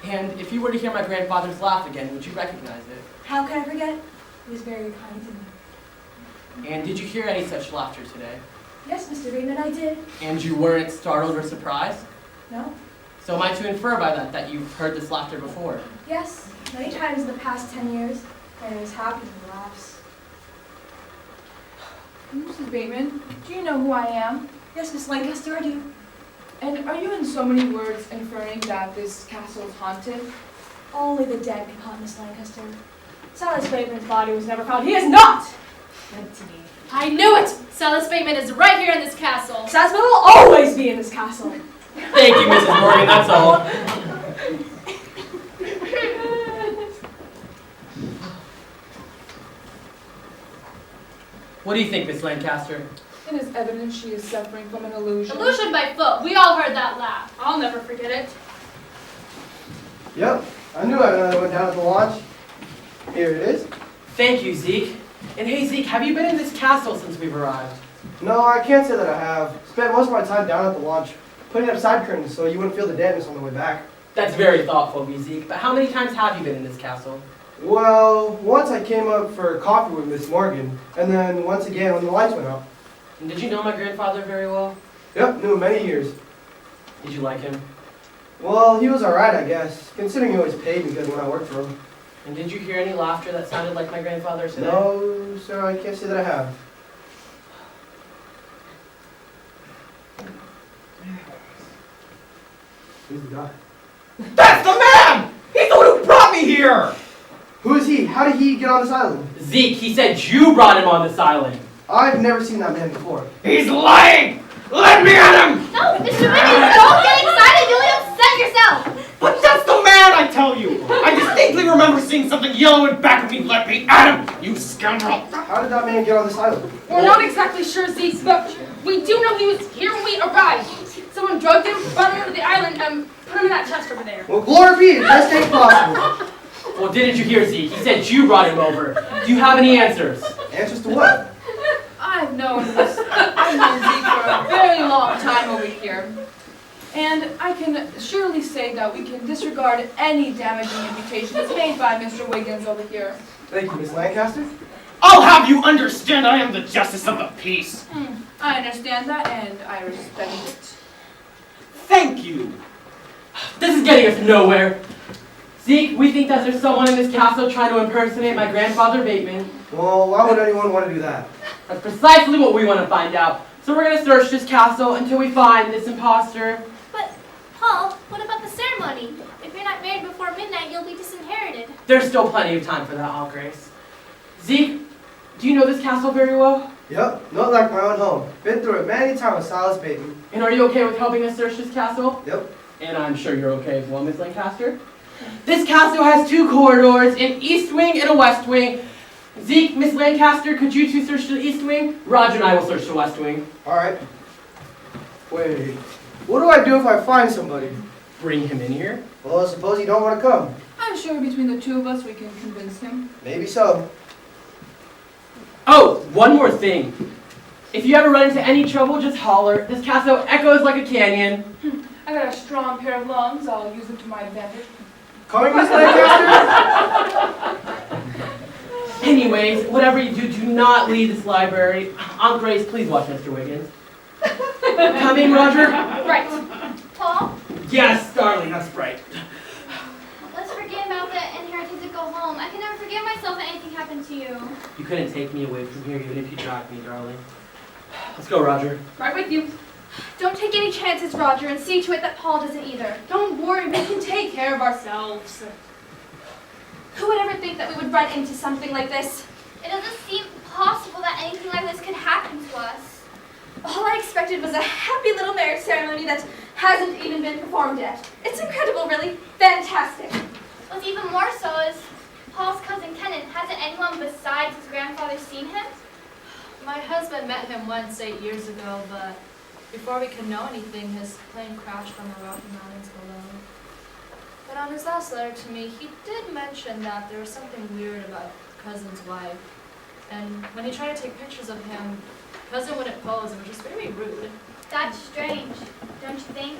And if you were to hear my grandfather's laugh again, would you recognize it? How can I forget? He was very kind to me. And did you hear any such laughter today? Yes, Mr. Bateman, I did. And you weren't startled or surprised? No? So am I to infer by that you've heard this laughter before? Yes, many times in the past 10 years. And he was happy and laughs. Mrs. Bateman, do you know who I am? Yes, Miss Lancaster, I do. And are you in so many words inferring that this castle is haunted? Only the dead can haunt Miss Lancaster. Silas Bateman's body was never found. He is not dead to me. I knew it! Silas Bateman is right here in this castle. Silas Bateman will always be in this castle. Thank you, Mrs. Morgan, that's all. What do you think, Miss Lancaster? It is evident she is suffering from an illusion. Illusion by foot. We all heard that laugh. I'll never forget it. Yep, I knew I had another one down at the launch. Here it is. Thank you, Zeke. And hey, Zeke, have you been in this castle since we've arrived? No, I can't say that I have. Spent most of my time down at the launch, putting up side curtains so you wouldn't feel the dampness on the way back. That's very thoughtful of you, Zeke. But how many times have you been in this castle? Well, once I came up for coffee with Miss Morgan, and then once again when the lights went out. And did you know my grandfather very well? Yep, knew him many years. Did you like him? Well, he was alright, I guess, considering he always paid me good when I worked for him. And did you hear any laughter that sounded like my grandfather's today? No, sir, I can't say that I have. Who's the guy? That's the man! He's the one who brought me here! Who is he? How did he get on this island? Zeke, he said you brought him on this island. I've never seen that man before. He's lying! Let me at him! No, Mr. Wiggins, don't get excited. You'll upset yourself. But that's the man, I tell you! I distinctly remember seeing something yellow in back of me. Let me at him, you scoundrel! How did that man get on this island? We're not exactly sure, Zeke, but we do know he was here when we arrived. Someone drugged him, brought him onto the island, and put him in that chest over there. Well, glory be, best day possible. Well, didn't you hear, Zeke? He said you brought him over. Do you have any answers? Answers to what? I've known Zeke for a very long time over here. And I can surely say that we can disregard any damaging imputations made by Mr. Wiggins over here. Thank you, Miss Lancaster. I'll have you understand I am the justice of the peace. I understand that, and I respect it. Thank you. This is getting us nowhere. Zeke, we think that there's someone in this castle trying to impersonate my grandfather Bateman. Well, why would anyone want to do that? That's precisely what we want to find out. So we're going to search this castle until we find this imposter. But, Paul, what about the ceremony? If you're not married before midnight, you'll be disinherited. There's still plenty of time for that, Aunt Grace. Zeke, do you know this castle very well? Yep, not like my own home. Been through it many times with Silas Bateman. And are you okay with helping us search this castle? Yep. And I'm sure you're okay as well, Miss Lancaster. This castle has 2 corridors, an east wing and a west wing. Zeke, Miss Lancaster, could you two search the east wing? Roger and I will search the west wing. Alright. Wait, what do I do if I find somebody? Bring him in here. Well, suppose you don't want to come. I'm sure between the two of us we can convince him. Maybe so. Oh, one more thing. If you ever run into any trouble, just holler. This castle echoes like a canyon. I got a strong pair of lungs. I'll use them to my advantage. Coming, Miss Lancaster? Anyways, whatever you do, do not leave this library. Aunt Grace, please watch Mr. Wiggins. Coming, Roger? Right. Paul, Yes, darling, that's right. let's forget about the inheritance and go home. I can never forgive myself that anything happened to you. You couldn't take me away from here even if you dragged me, darling. Let's go, Roger. Right with you. Don't take any chances, Roger, and see to it that Paul doesn't either. Don't worry, we can take care of ourselves. Who would ever think that we would run into something like this? It doesn't seem possible that anything like this could happen to us. All I expected was a happy little marriage ceremony that hasn't even been performed yet. It's incredible, really. Fantastic. What's even more so is Paul's cousin Kenneth. Hasn't anyone besides his grandfather seen him? My husband met him once 8 years ago, but before we could know anything, his plane crashed on the Rocky Mountains below. But on his last letter to me, he did mention that there was something weird about cousin's wife. And when he tried to take pictures of him, cousin wouldn't pose and was just very rude. That's strange, don't you think?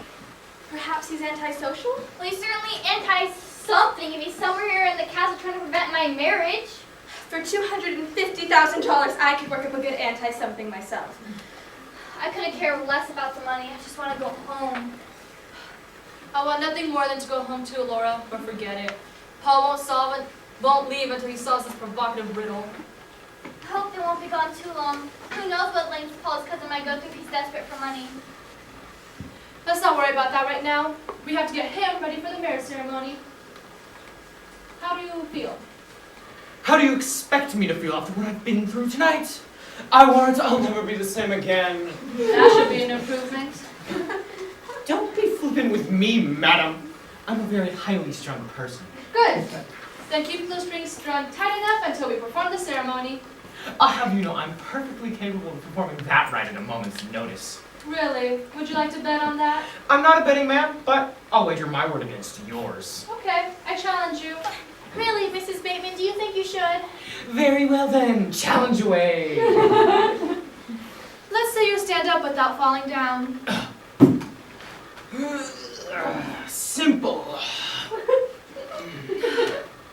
Perhaps he's antisocial? Well, he's certainly anti-something if he's somewhere here in the castle trying to prevent my marriage. For $250,000, I could work up a good anti-something myself. I couldn't care less about the money. I just want to go home. I want nothing more than to go home to Laura, but forget it. Paul won't leave until he solves this provocative riddle. I hope they won't be gone too long. Who knows what lengths Paul's cousin might go through if he's desperate for money. Let's not worry about that right now. We have to get him ready for the marriage ceremony. How do you feel? How do you expect me to feel after what I've been through tonight? I warrant I'll never be the same again. That should be an improvement. Don't be flippant with me, madam. I'm a very highly strung person. Good. Then keep those strings strung tight enough until we perform the ceremony. I'll have you know I'm perfectly capable of performing that right at a moment's notice. Really? Would you like to bet on that? I'm not a betting man, but I'll wager my word against yours. Okay, I challenge you. Really, Mrs. Bateman, do you think you should? Very well then, challenge away. Let's say you stand up without falling down. Simple.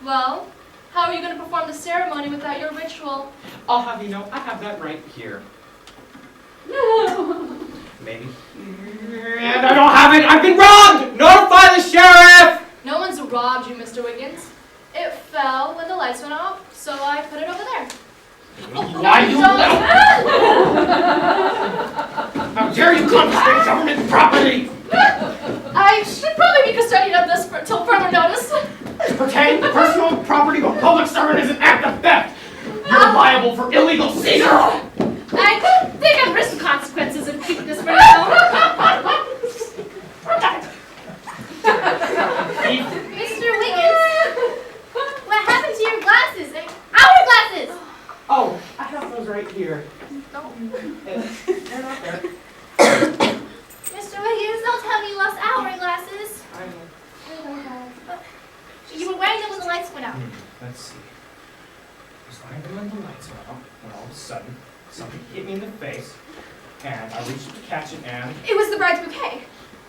Well, how are you going to perform the ceremony without your ritual? I'll have you know I have that right here. Maybe here, and I don't have it! I've been robbed! Notify the sheriff! No one's robbed you, Mr. Wiggins. It fell when the lights went off, so I put it over there. Why you little... How dare you confiscate government property! I should probably be custodian of this till further notice. To pertain the personal property of a public servant is an act of theft! You're liable for illegal seizure! I think I've risked consequences in keeping this for now. Mr. Wiggins, what happened to your glasses? Our glasses! Oh, I have those right here. They're not there. Mr. Wiggins, don't tell me you lost our glasses. I know. You were wearing them when the lights went out. Let's see. I was lying there when the lights went out, when all of a sudden, something hit me in the face, and I reached to catch it, and... It was the bride's bouquet.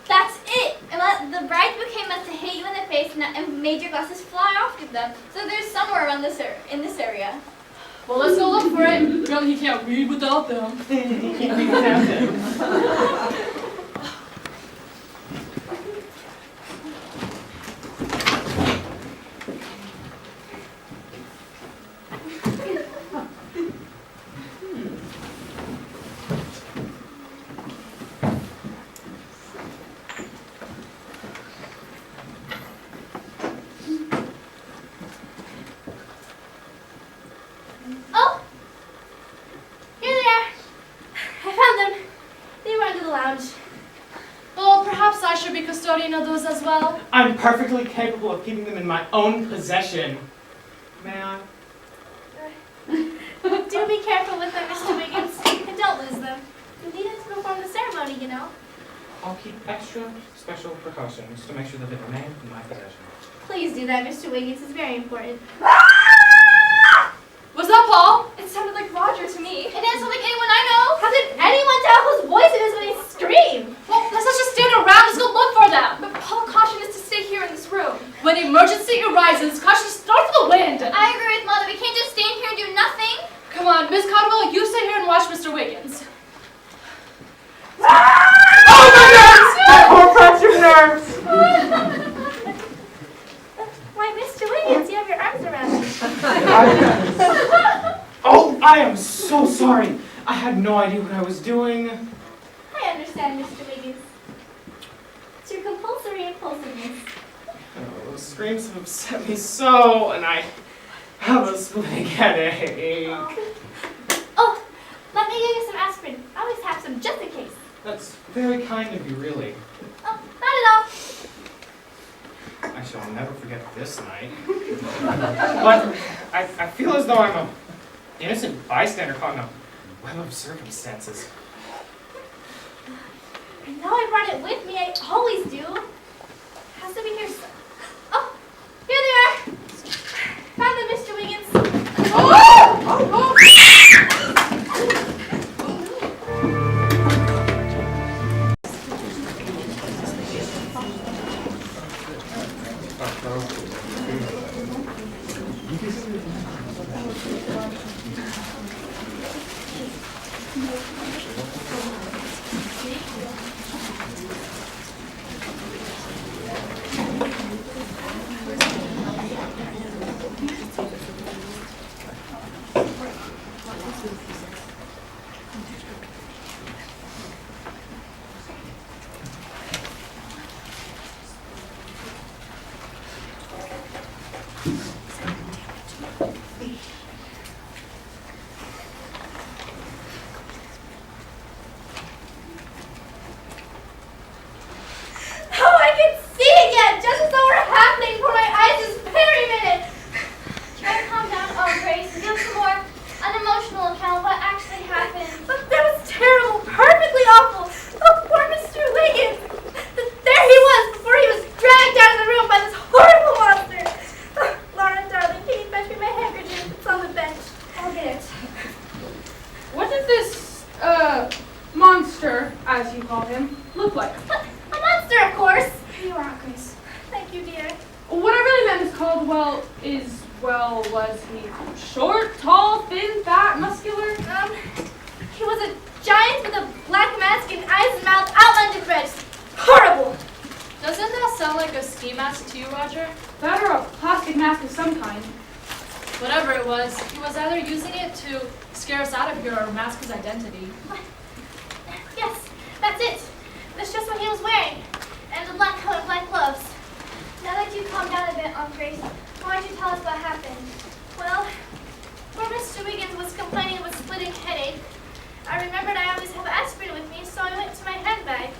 That's it. And the bride's bouquet must have hit you in the face and made your glasses fly off with them. So they're somewhere around in this area. Well, let's go look for it. Apparently he can't read without them. custodian of those as well? I'm perfectly capable of keeping them in my own possession. May I? Do be careful with them, Mr. Wiggins, and don't lose them. You need them to perform the ceremony, you know. I'll keep extra special precautions to make sure that they remain in my possession. Please do that, Mr. Wiggins. It's very important. Was that Paul? It sounded like Roger to me. It doesn't sound like anyone I know. How did anyone tell whose voice it is when they scream? Well, let's not just stand around. Let's go look for them. But Paul cautioned us to stay here in this room. When emergency arises, caution starts the wind. I agree with Mother. We can't just stand here and do nothing. Come on, Miss Caldwell, you stay here and watch Mr. Wiggins. Oh, my nerves! My poor fractured nerves! Why, Mr. Wiggins, you have your arms around me. Oh, I am so sorry. I had no idea what I was doing. I understand, Mr. Wiggins. It's your compulsory impulsiveness. Oh, those screams have upset me so, and I have a splitting headache. Oh, let me give you some aspirin. I always have some just in case. That's very kind of you, really. Oh, not at all. I shall never forget this night. But I feel as though I'm an innocent bystander caught in a web of circumstances. I know I brought it with me. I always do. Has to be here. Oh, here they are. Found them, Mr. Wiggins. Oh! Oh, I can see it yet, just as though we're happening before my eyes this very minute. Try to calm down. Oh, Grace, give some more unemotional account of what actually happened. But that was terrible, perfectly awful. Oh, poor Mr. Wiggins. There he was before he was dragged out of the room by this horrible monster. Oh, Laura, darling, can you fetch me my handkerchief? It's on the bench. I'll get it. What did this, monster, as you call him, look like? A monster, of course. Here you are, Grace. Thank you, dear. What I really meant, Miss Caldwell, is, well, was he short, tall, thin, fat, muscular? He was a giant with a black mask and eyes and mouth outlined in red. Horrible. Doesn't that sound like a ski mask to you, Roger? That or a plastic mask of some kind. Whatever it was, he was either using it to scare us out of here or mask his identity. Yes, that's it. That's just what he was wearing. And the black coat and black gloves. Now that you've calmed down a bit, Grace, why don't you tell us what happened? Well, poor Mr. Wiggins was complaining of a splitting headache. I remembered I always have aspirin with me, so I went to my handbag.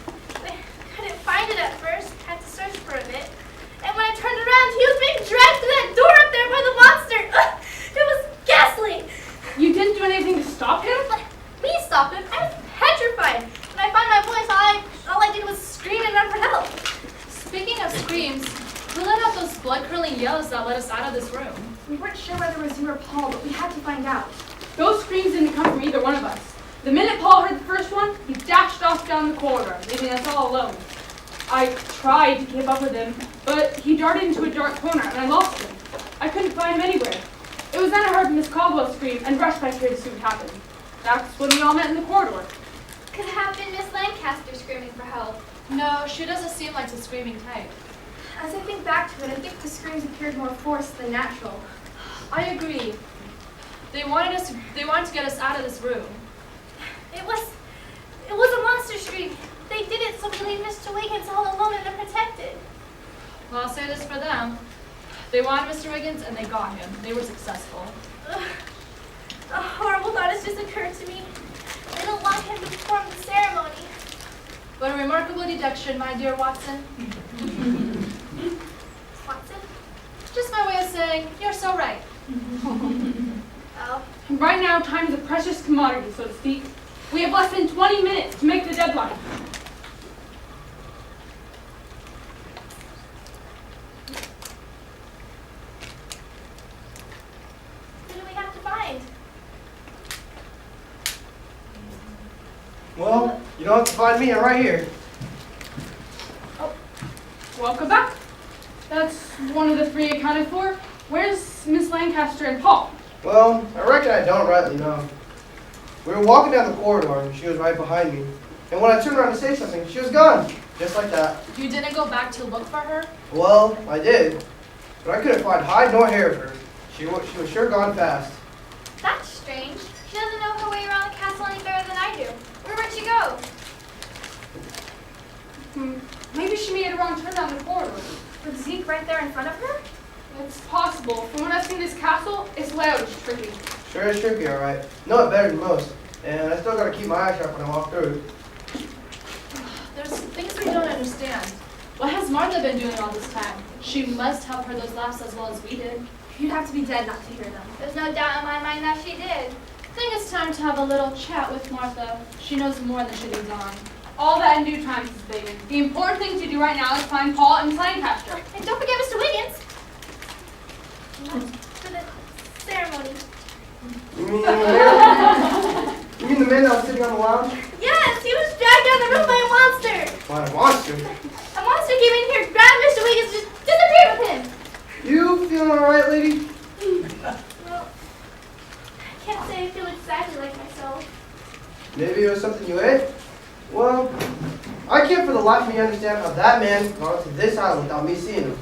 I couldn't find it at first, had to search for a bit. And when I turned around, he was being dragged to that door up there by the monster. Ugh, it was ghastly. You didn't do anything to stop him? Me stop him? I was petrified. When I found my voice, all I did was scream and run for help. Speaking of screams, who let out those blood-curdling yells that let us out of this room? We weren't sure whether it was you or Paul, but we had to find out. Those screams didn't come from either one of us. The minute Paul heard the first one, he dashed off down the corridor, leaving us all alone. I tried to keep up with him, but he darted into a dark corner and I lost him. I couldn't find him anywhere. It was then I heard Miss Caldwell scream and rushed back here to see what happened. That's when we all met in the corridor. Could have been Miss Lancaster screaming for help. No, she doesn't seem like the screaming type. As I think back to it, I think the screams appeared more forced than natural. I agree. They wanted to get us out of this room. It was a monster scream. They did it so we leave Mr. Wiggins all alone and unprotected. Well, I'll say this for them. They wanted Mr. Wiggins and they got him. They were successful. Ugh. A horrible thought has just occurred to me. I don't want him to perform the ceremony. But a remarkable deduction, my dear Watson. Just my way of saying, you're so right. Oh. And right now, time is a precious commodity, so to speak. We have less than 20 minutes to make the deadline. Who do we have to find? Well, you don't have to find me. I'm right here. Welcome back. That's one of the 3 accounted for. Where's Miss Lancaster and Paul? Well, I reckon I don't rightly know. We were walking down the corridor, and she was right behind me. And when I turned around to say something, she was gone. Just like that. You didn't go back to look for her? Well, I did. But I couldn't find hide nor hair of her. She was sure gone fast. That's strange. She doesn't know her way around the castle any better than I do. Where would she go? Maybe she made a wrong turn down the corridor. With Zeke right there in front of her? It's possible. From what I've seen this castle, its layout is tricky. Sure is tricky, all right. Know it better than most. And I still gotta keep my eyes sharp when I walk through. There's things we don't understand. What has Martha been doing all this time? She must have heard those laughs as well as we did. You'd have to be dead not to hear them. There's no doubt in my mind that she did. I think it's time to have a little chat with Martha. She knows more than she leads on. All that in due time, Mrs. Bateman. The important thing to do right now is find Paul and Miss Lancaster. And don't forget Mr. Wiggins. For the ceremony. You mean the man that was sitting on the lounge? Yes, he was dragged down the room by a monster. By a monster? A monster came in here, grabbed Mr. Wiggins, just disappeared with him. You feeling all right, lady? Well, I can't say I feel exactly like myself. Maybe it was something you ate? Well, I can't for the life of me understand how that man got onto this island without me seeing him.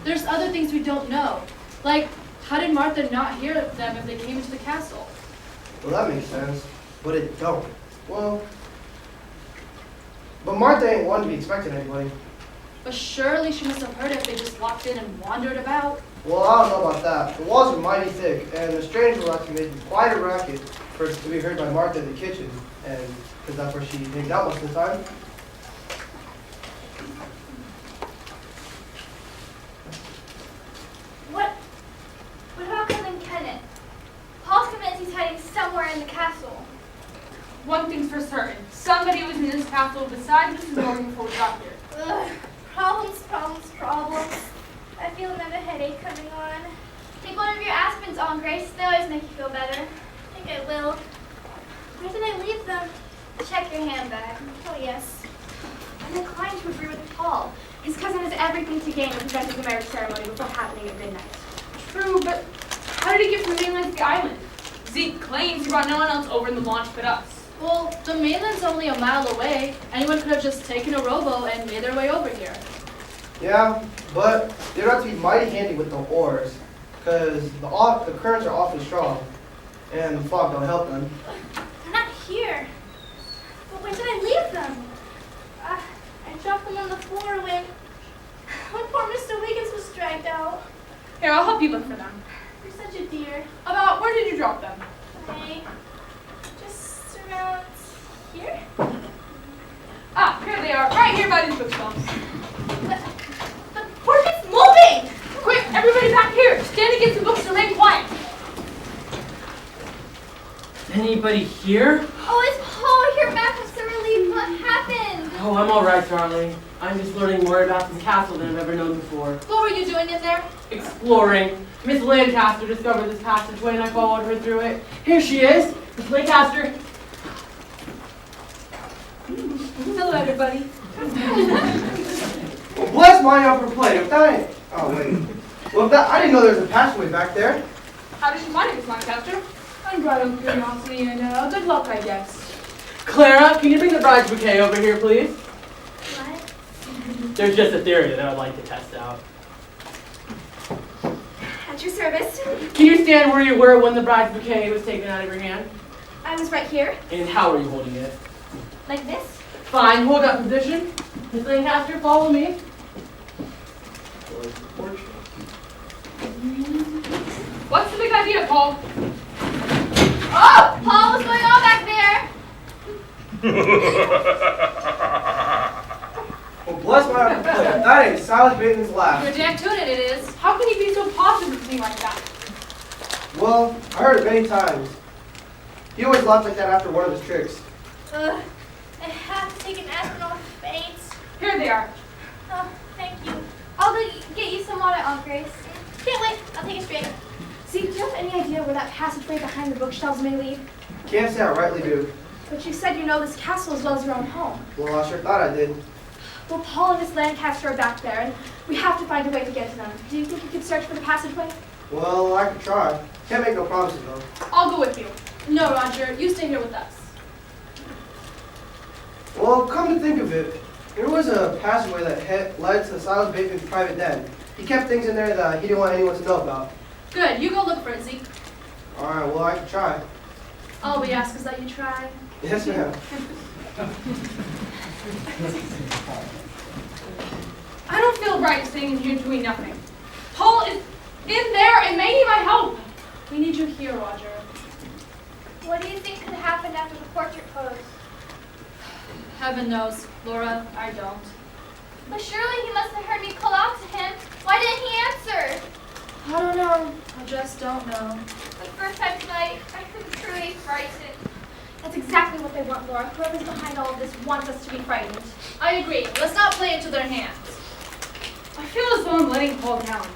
There's other things we don't know. Like, how did Martha not hear them if they came into the castle? Well, that makes sense, but it don't. Well, but Martha ain't one to be expecting anybody. But surely she must have heard it if they just walked in and wandered about. Well, I don't know about that. The walls are mighty thick, and the stranger will have to make quite a racket for it to be heard by Martha in the kitchen, and because that's where she hangs out most of the time. What about Cousin Kenneth? Paul's convinced he's hiding somewhere in the castle. One thing's for certain. Somebody was in this castle besides Mrs. Morgan before we got here. Ugh, problems, problems, problems. I feel another headache coming on. Take one of your aspirins on, Grace. They always make you feel better. I think I will. Where did I leave them? Check your handbag. Oh, yes. I'm inclined to agree with Paul. His cousin has everything to gain in preventing the marriage ceremony before happening at midnight. True, but how did he get from the mainland to the island? Zeke claims he brought no one else over in the launch but us. Well, the mainland's only a mile away. Anyone could have just taken a rowboat and made their way over here. Yeah, but they'd have to be mighty handy with the oars, because the currents are awfully strong, and the fog don't help them. They're not here. But where did I leave them? I dropped them on the floor when poor Mr. Wiggins was dragged out. Here, I'll help you look for them. You're such a dear. About where did you drop them? Just around here? Ah, here they are, right here by these bookshelves. The portrait's moving! Quick, everybody back here! Stand against the books and remain quiet! Anybody here? Oh, it's Paul here back. I'm so relieved. What happened? Oh, I'm alright, darling. I'm just learning more about this castle than I've ever known before. What were you doing in there? Exploring. Miss Lancaster discovered this passageway and I followed her through it. Here she is, Miss Lancaster. Hello, everybody. Well, bless my upper plate. If that ain't... Oh, wait. Well, if that... I didn't know there was a passageway back there. How did you find it, Miss Lancaster? I'm brought on curiosity and good luck, I guess. Clara, can you bring the bride's bouquet over here, please? What? There's just a theory that I would like to test out. At your service. Can you stand where you were when the bride's bouquet was taken out of your hand? I was right here, And how were you holding it? like this. Fine, hold that position. Miss Lancaster, follow me. What's the big idea, Paul? Oh, Paul, what's going on back there? Well, bless my upper plate. If that ain't Silas Bateman's laugh. You're damn tootin' it is. How could can you be so positive with me like that? Well, I heard it many times. He always laughed like that after one of his tricks. I have to take an aspirin off faint. Here they are. Oh, thank you. I'll get you some water, Aunt Grace. Can't wait. I'll take a straight. See, do you have any idea where that passageway behind the bookshelves may lead? Can't say I rightly do. But you said you know this castle as well as your own home. Well, I sure thought I did. Well, Paul and Miss Lancaster are back there, and we have to find a way to get to them. Do you think you could search for the passageway? Well, I could try. Can't make no promises, though. I'll go with you. No, Roger, you stay here with us. Well, come to think of it, there was a passageway that led to Silas Bateman's private den. He kept things in there that he didn't want anyone to know about. Good, you go look for it, Zeke. All right, well, I could try. All we ask is that you try. Yes, ma'am. I don't feel right staying in here doing nothing. Paul is in there and may need my help. We need you here, Roger. What do you think could happen after the portrait pose? Heaven knows, Laura, I don't. But surely he must have heard me call out to him. Why didn't he answer? I don't know. I just don't know. The first time tonight, I am truly frightened. That's exactly what they want, Laura. Whoever's behind all of this wants us to be frightened. I agree. Let's not play into their hands. I feel as though I'm letting Paul down.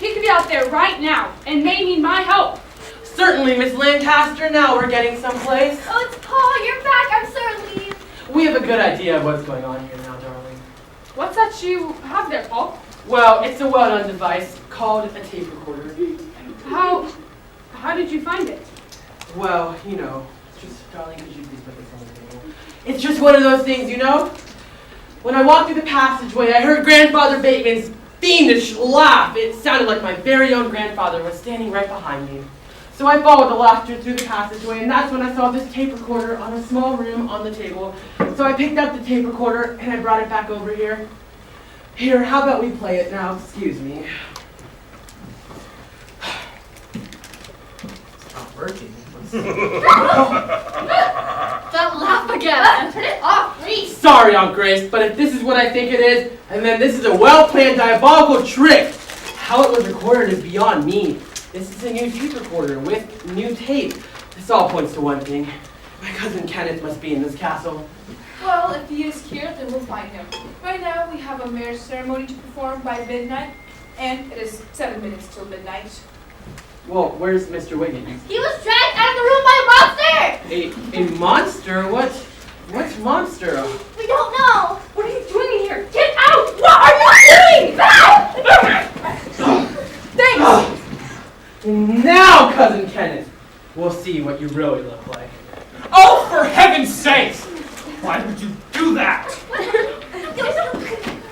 He could be out there right now and may need my help. Certainly, Miss Lancaster, now we're getting someplace. Oh, it's Paul. You're back. I'm so relieved. We have a good idea of what's going on here now, darling. What's that you have there, Paul? Well, it's a well-known device called a tape recorder. How did you find it? Well, you know, it's just, darling, could you please put this on the table? It's just one of those things, you know? When I walked through the passageway, I heard Grandfather Bateman's fiendish laugh. It sounded like my very own grandfather was standing right behind me. So I followed the laughter through the passageway, and that's when I saw this tape recorder on a small room on the table. So I picked up the tape recorder, and I brought it back over here. Here, how about we play it now? Excuse me. It's not working. That laugh again. Turn it off, please. Sorry, Aunt Grace, but if this is what I think it is, and then this is a well-planned diabolical trick, how it was recorded is beyond me. This is a new tape recorder with new tape. This all points to one thing. My cousin Kenneth must be in this castle. Well, if he is here, then we'll find him. Right now, we have a marriage ceremony to perform by midnight, and it is 7 minutes till midnight. Well, where's Mr. Wiggins? He was dragged out of the room by a monster. A monster? What's monster? We don't know. What are you doing in here? Get Out! What are you doing? Thanks! Now, Cousin Kenneth, we'll see what you really look like. Oh, for heaven's sakes! Why would you do that?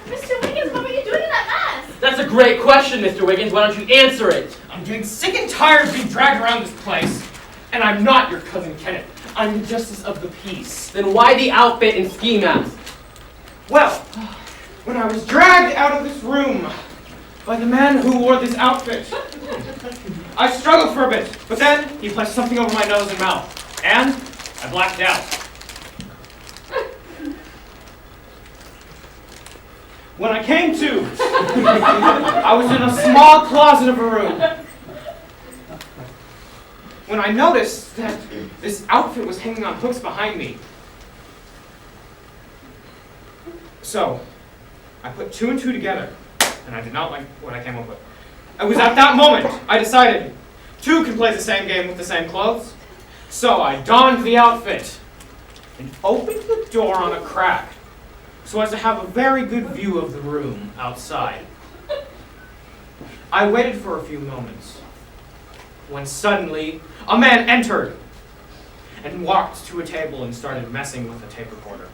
Mr. Wiggins, what were you doing in that mess? That's a great question, Mr. Wiggins. Why don't you answer it? I'm getting sick and tired of being dragged around this place. And I'm not your cousin Kenneth. I'm the justice of the peace. Then why the outfit and ski mask? Well, when I was dragged out of this room by the man who wore this outfit, I struggled for a bit, but then he placed something over my nose and mouth, and I blacked out. When I came to, I was in a small closet of a room. When I noticed that this outfit was hanging on hooks behind me. So, I put two and two together, and I did not like what I came up with. It was at that moment I decided two can play the same game with the same clothes. So I donned the outfit and opened the door on a crack so as to have a very good view of the room outside. I waited for a few moments when suddenly a man entered and walked to a table and started messing with the tape recorder.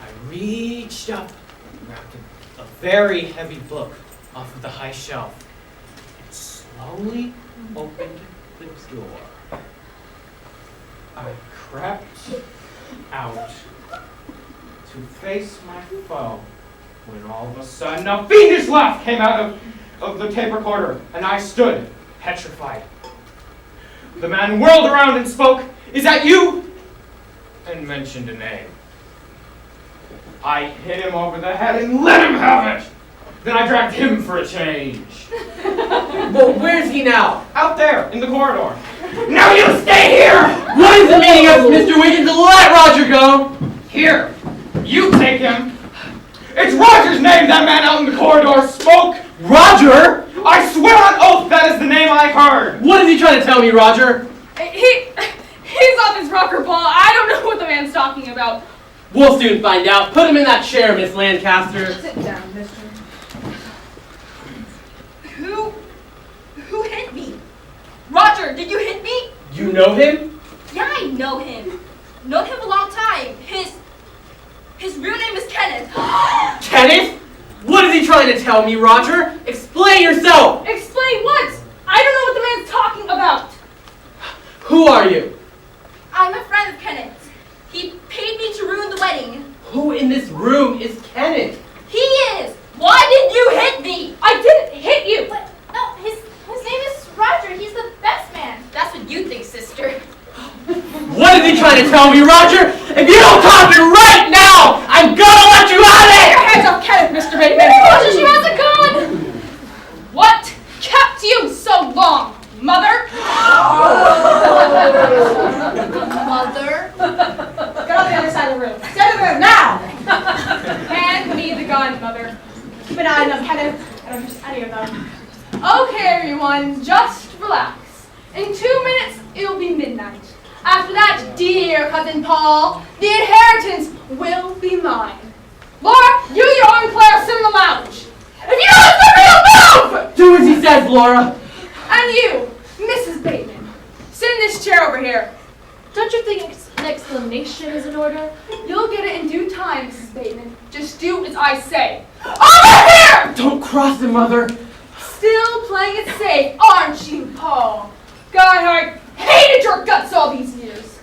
I reached up and grabbed a very heavy book off of the high shelf and slowly opened the door. I crept out to face my foe when all of a sudden a fiendish laugh came out of the tape recorder and I stood petrified. The man whirled around and spoke, "Is that you?" and mentioned a name. I hit him over the head and let him have it. Then I dragged him for a change. Well, where's he now? Out there, in the corridor. Now you stay here! What is the meaning of Mr. Wiggins? Let Roger go! Here, you take him. It's Roger's name that man out in the corridor spoke. Roger? I swear on oath that is the name I heard. What is he trying to tell me, Roger? He's off his rocker ball. I don't know what the man's talking about. We'll soon find out. Put him in that chair, Miss Lancaster. Sit down, mister. Who hit me? Roger, did you hit me? You know him? Yeah, I know him. Known him a long time. His real name is Kenneth. Kenneth? What is he trying to tell me, Roger? Explain yourself! Explain what? I don't know what the man's talking about. Who are you? I'm a friend of Kenneth's. He paid me to ruin the wedding. Who in this room is Kenneth? He is. Why did you hit me? I didn't hit you. But no, his name is Roger. He's the best man. That's what you think, sister. What is he trying to tell me, Roger? If you don't stop it right now, I'm gonna let you out of Get it! your hands off Kenneth, Mr. Bateman. Roger, she has a gun. What kept you so long, mother? Mother? Get on the other side of the room. Get in the room now. Hand me the gun, mother. Keep an eye on them, Kenneth. I don't trust any of them. Okay, everyone, just relax. In 2 minutes, it'll be midnight. After that, dear cousin Paul, the inheritance will be mine. Laura, you, your own Claire, sit in the lounge. If you don't let me, you'll move! Do as he says, Laura. And you, Mrs. Bateman, sit in this chair over here. Don't you think an explanation is in order? You'll get it in due time, Mrs. Bateman. Just do as I say. Over here! Don't cross him, Mother. Still playing it safe, aren't you, Paul? God, I hated your guts all these years.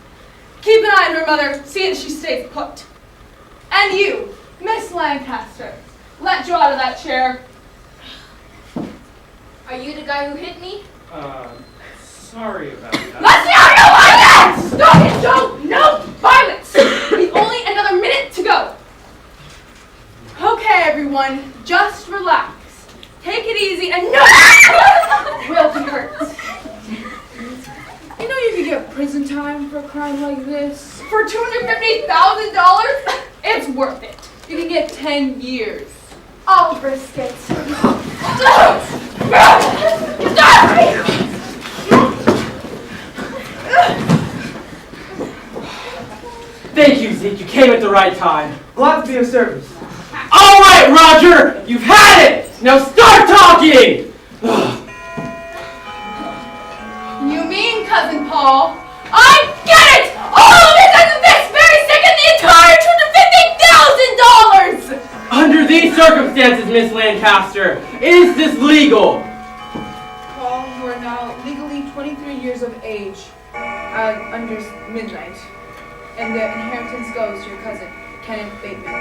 Keep an eye on her, Mother. See that she stays put. And you, Miss Lancaster, let you out of that chair. Are you the guy who hit me? Sorry about that. Let's see how no violence! Stop it, Joe! No violence! We've only another minute to go. Okay, everyone, just relax. Take it easy and no will be hurt. You know you could get prison time for a crime like this. For $250,000, it's worth it. You can get 10 years. I'll risk it. Thank you, Zeke. You came at the right time. Glad to be of service. All right, Roger. You've had it. Now start talking. You mean, Cousin Paul? I get it! All of it and this very second, the entire $250,000! Under these circumstances, Miss Lancaster, is this legal? Paul, you are now legally 23 years of age, under midnight, and the inheritance goes to your cousin, Kenneth Bateman.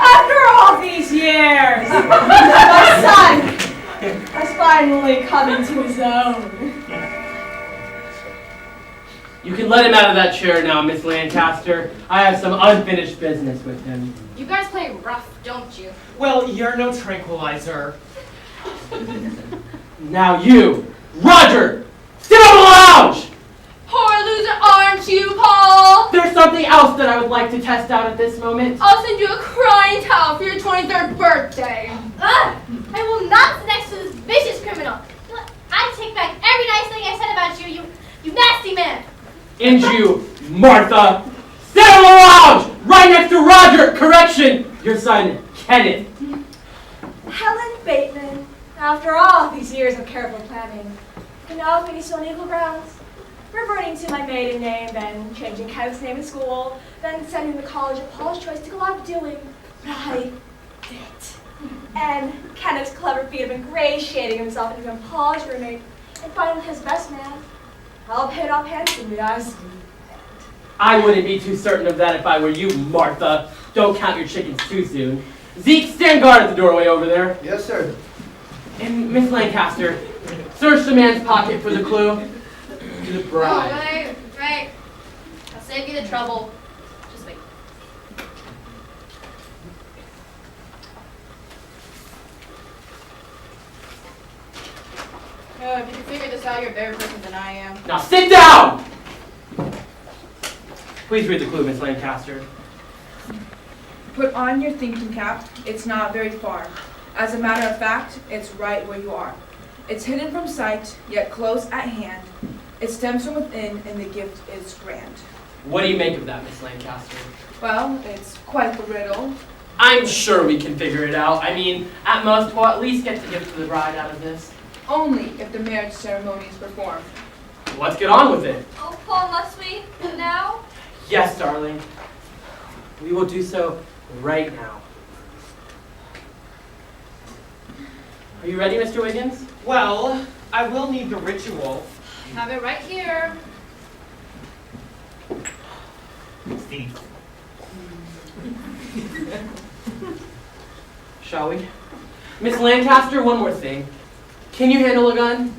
After all these years, my son has finally come into his own. You can let him out of that chair now, Miss Lancaster. I have some unfinished business with him. You guys play rough, don't you? Well, you're no tranquilizer. Now you, Roger, sit on the lounge! Poor loser, aren't you, Paul? There's something else that I would like to test out at this moment. I'll send you a crying towel for your 23rd birthday. Ugh! I will not sit next to this vicious criminal. I take back every nice thing I said about you, you nasty man. And you, Martha, sit on the lounge, right next to Roger. Correction, your son, Kenneth. Helen Bateman, after all these years of careful planning, can now face on equal grounds. Reverting to my maiden name, then changing Kenneth's name in school, then sending the college of Paul's choice to go out doing what I did. And Kenneth's clever feat of ingratiating himself into becoming Paul's roommate, and finally his best man. I'll pay it off handsomely, guys. I wouldn't be too certain of that if I were you, Martha. Don't count your chickens too soon. Zeke, stand guard at the doorway over there. Yes, sir. And Miss Lancaster, search the man's pocket for the clue to the bride. Right. I'll save you the trouble. Just wait. If you can figure this out, you're a better person than I am. Now sit down! Please read the clue, Miss Lancaster. Put on your thinking cap. It's not very far. As a matter of fact, it's right where you are. It's hidden from sight, yet close at hand. It stems from within, and the gift is grand. What do you make of that, Miss Lancaster? Well, it's quite the riddle. I'm sure we can figure it out. I mean, at most, we'll at least get the gift to the bride out of this. Only if the marriage ceremony is performed. Let's get on with it. Oh, Paul, must we? Now? Yes, darling. We will do so right now. Are you ready, Mr. Wiggins? Well, I will need the ritual. Have it right here. Steve. Shall we? Miss Lancaster, one more thing. Can you handle a gun?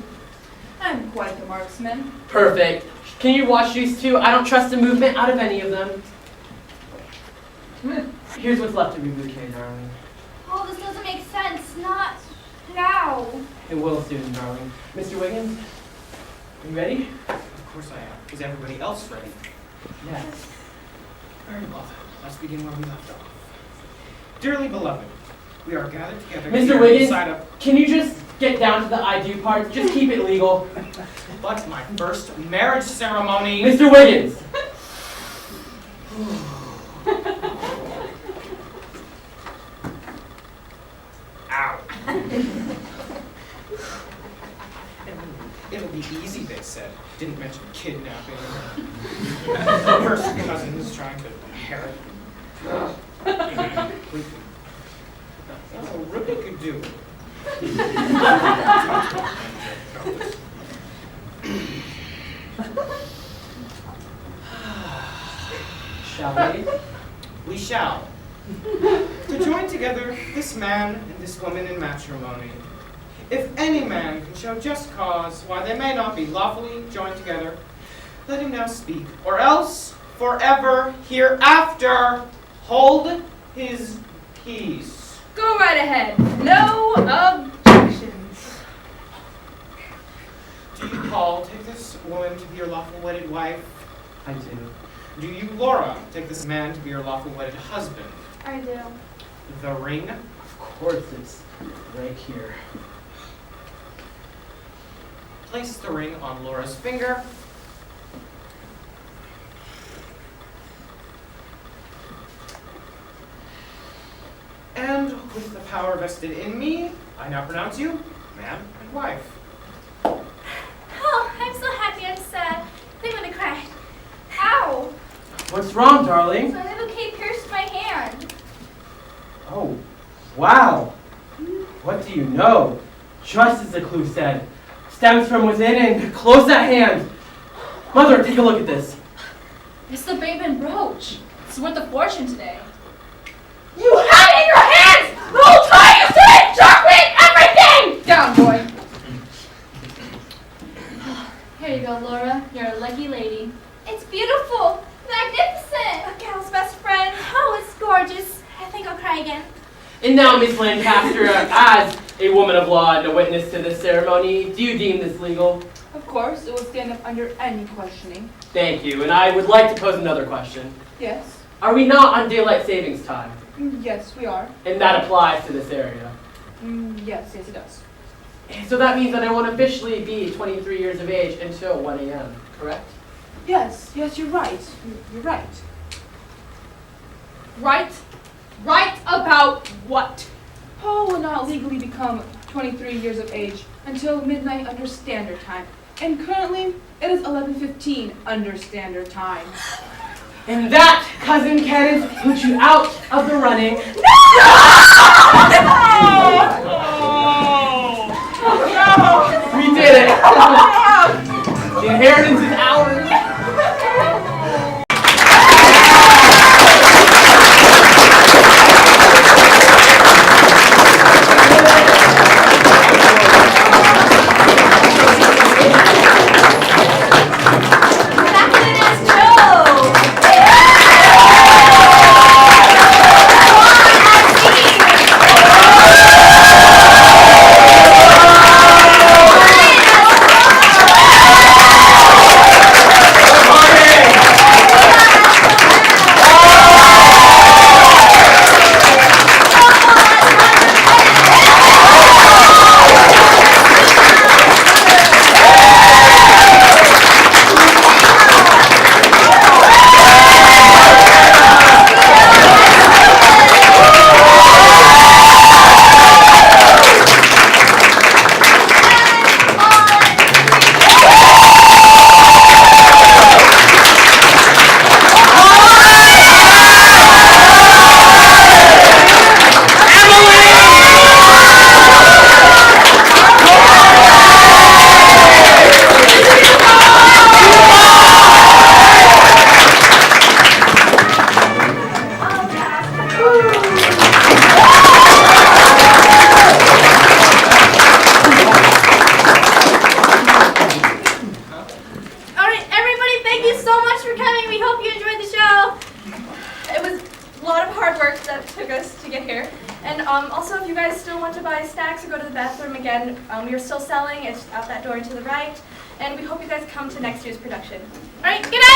I'm quite the marksman. Perfect. Can you watch these two? I don't trust the movement out of any of them. Here's what's left of your bouquet, darling. Oh, this doesn't make sense. Not now. It will soon, darling. Mr. Wiggins, are you ready? Of course I am. Is everybody else ready? Yes. Very well. Let's begin where we left off. Dearly beloved, we are gathered together Mr. here Wiggins, inside of... can you just get down to the I do part? Just keep it legal. But my first marriage ceremony... Mr. Wiggins! Ow. It'll be easy, they said. Didn't mention kidnapping. First cousins trying to inherit. Oh, Ruby could do. Shall we? We shall. To join together this man and this woman in matrimony. If any man can show just cause why they may not be lawfully joined together, let him now speak, or else forever hereafter hold his peace. Go right ahead. No objections. Do you, Paul, take this woman to be your lawful wedded wife? I do. Do you, Laura, take this man to be your lawful wedded husband? I do. The ring? Of course, it's right here. Place the ring on Laura's finger. And with the power vested in me, I now pronounce you man and wife. Oh, I'm so happy. I'm sad. I'm gonna cry. Ow! What's wrong, darling? So the bouquet pierced my hand. Oh, wow. What do you know? Just as the clue said, stems from within and close at hand. Mother, take a look at this. It's the Bateman brooch. It's worth a fortune today. You had it in your hands the whole time you said chocolate everything! Down, boy. Here you go, Laura. You're a lucky lady. It's beautiful. Magnificent. A gal's best friend. Oh, it's gorgeous. I think I'll cry again. And now, Miss Lancaster, as a woman of law and a witness to this ceremony, do you deem this legal? Of course, it will stand up under any questioning. Thank you, and I would like to pose another question. Yes. Are we not on daylight savings time? Yes, we are. And that applies to this area. Yes, it does. So that means that I won't officially be 23 years of age until 1 a.m., correct? Yes, you're right. You're right. Right? Right about what? Paul will not legally become 23 years of age until midnight under standard time. And currently, it is 11:15 under standard time. And that, Cousin Kenneth, puts you out of the running. We did it! The inheritance is ours! hope you enjoyed the show. It was a lot of hard work that took us to get here. And also, if you guys still want to buy snacks or go to the bathroom again, we are still selling. It's out that door to the right. And we hope you guys come to next year's production. All right, good night.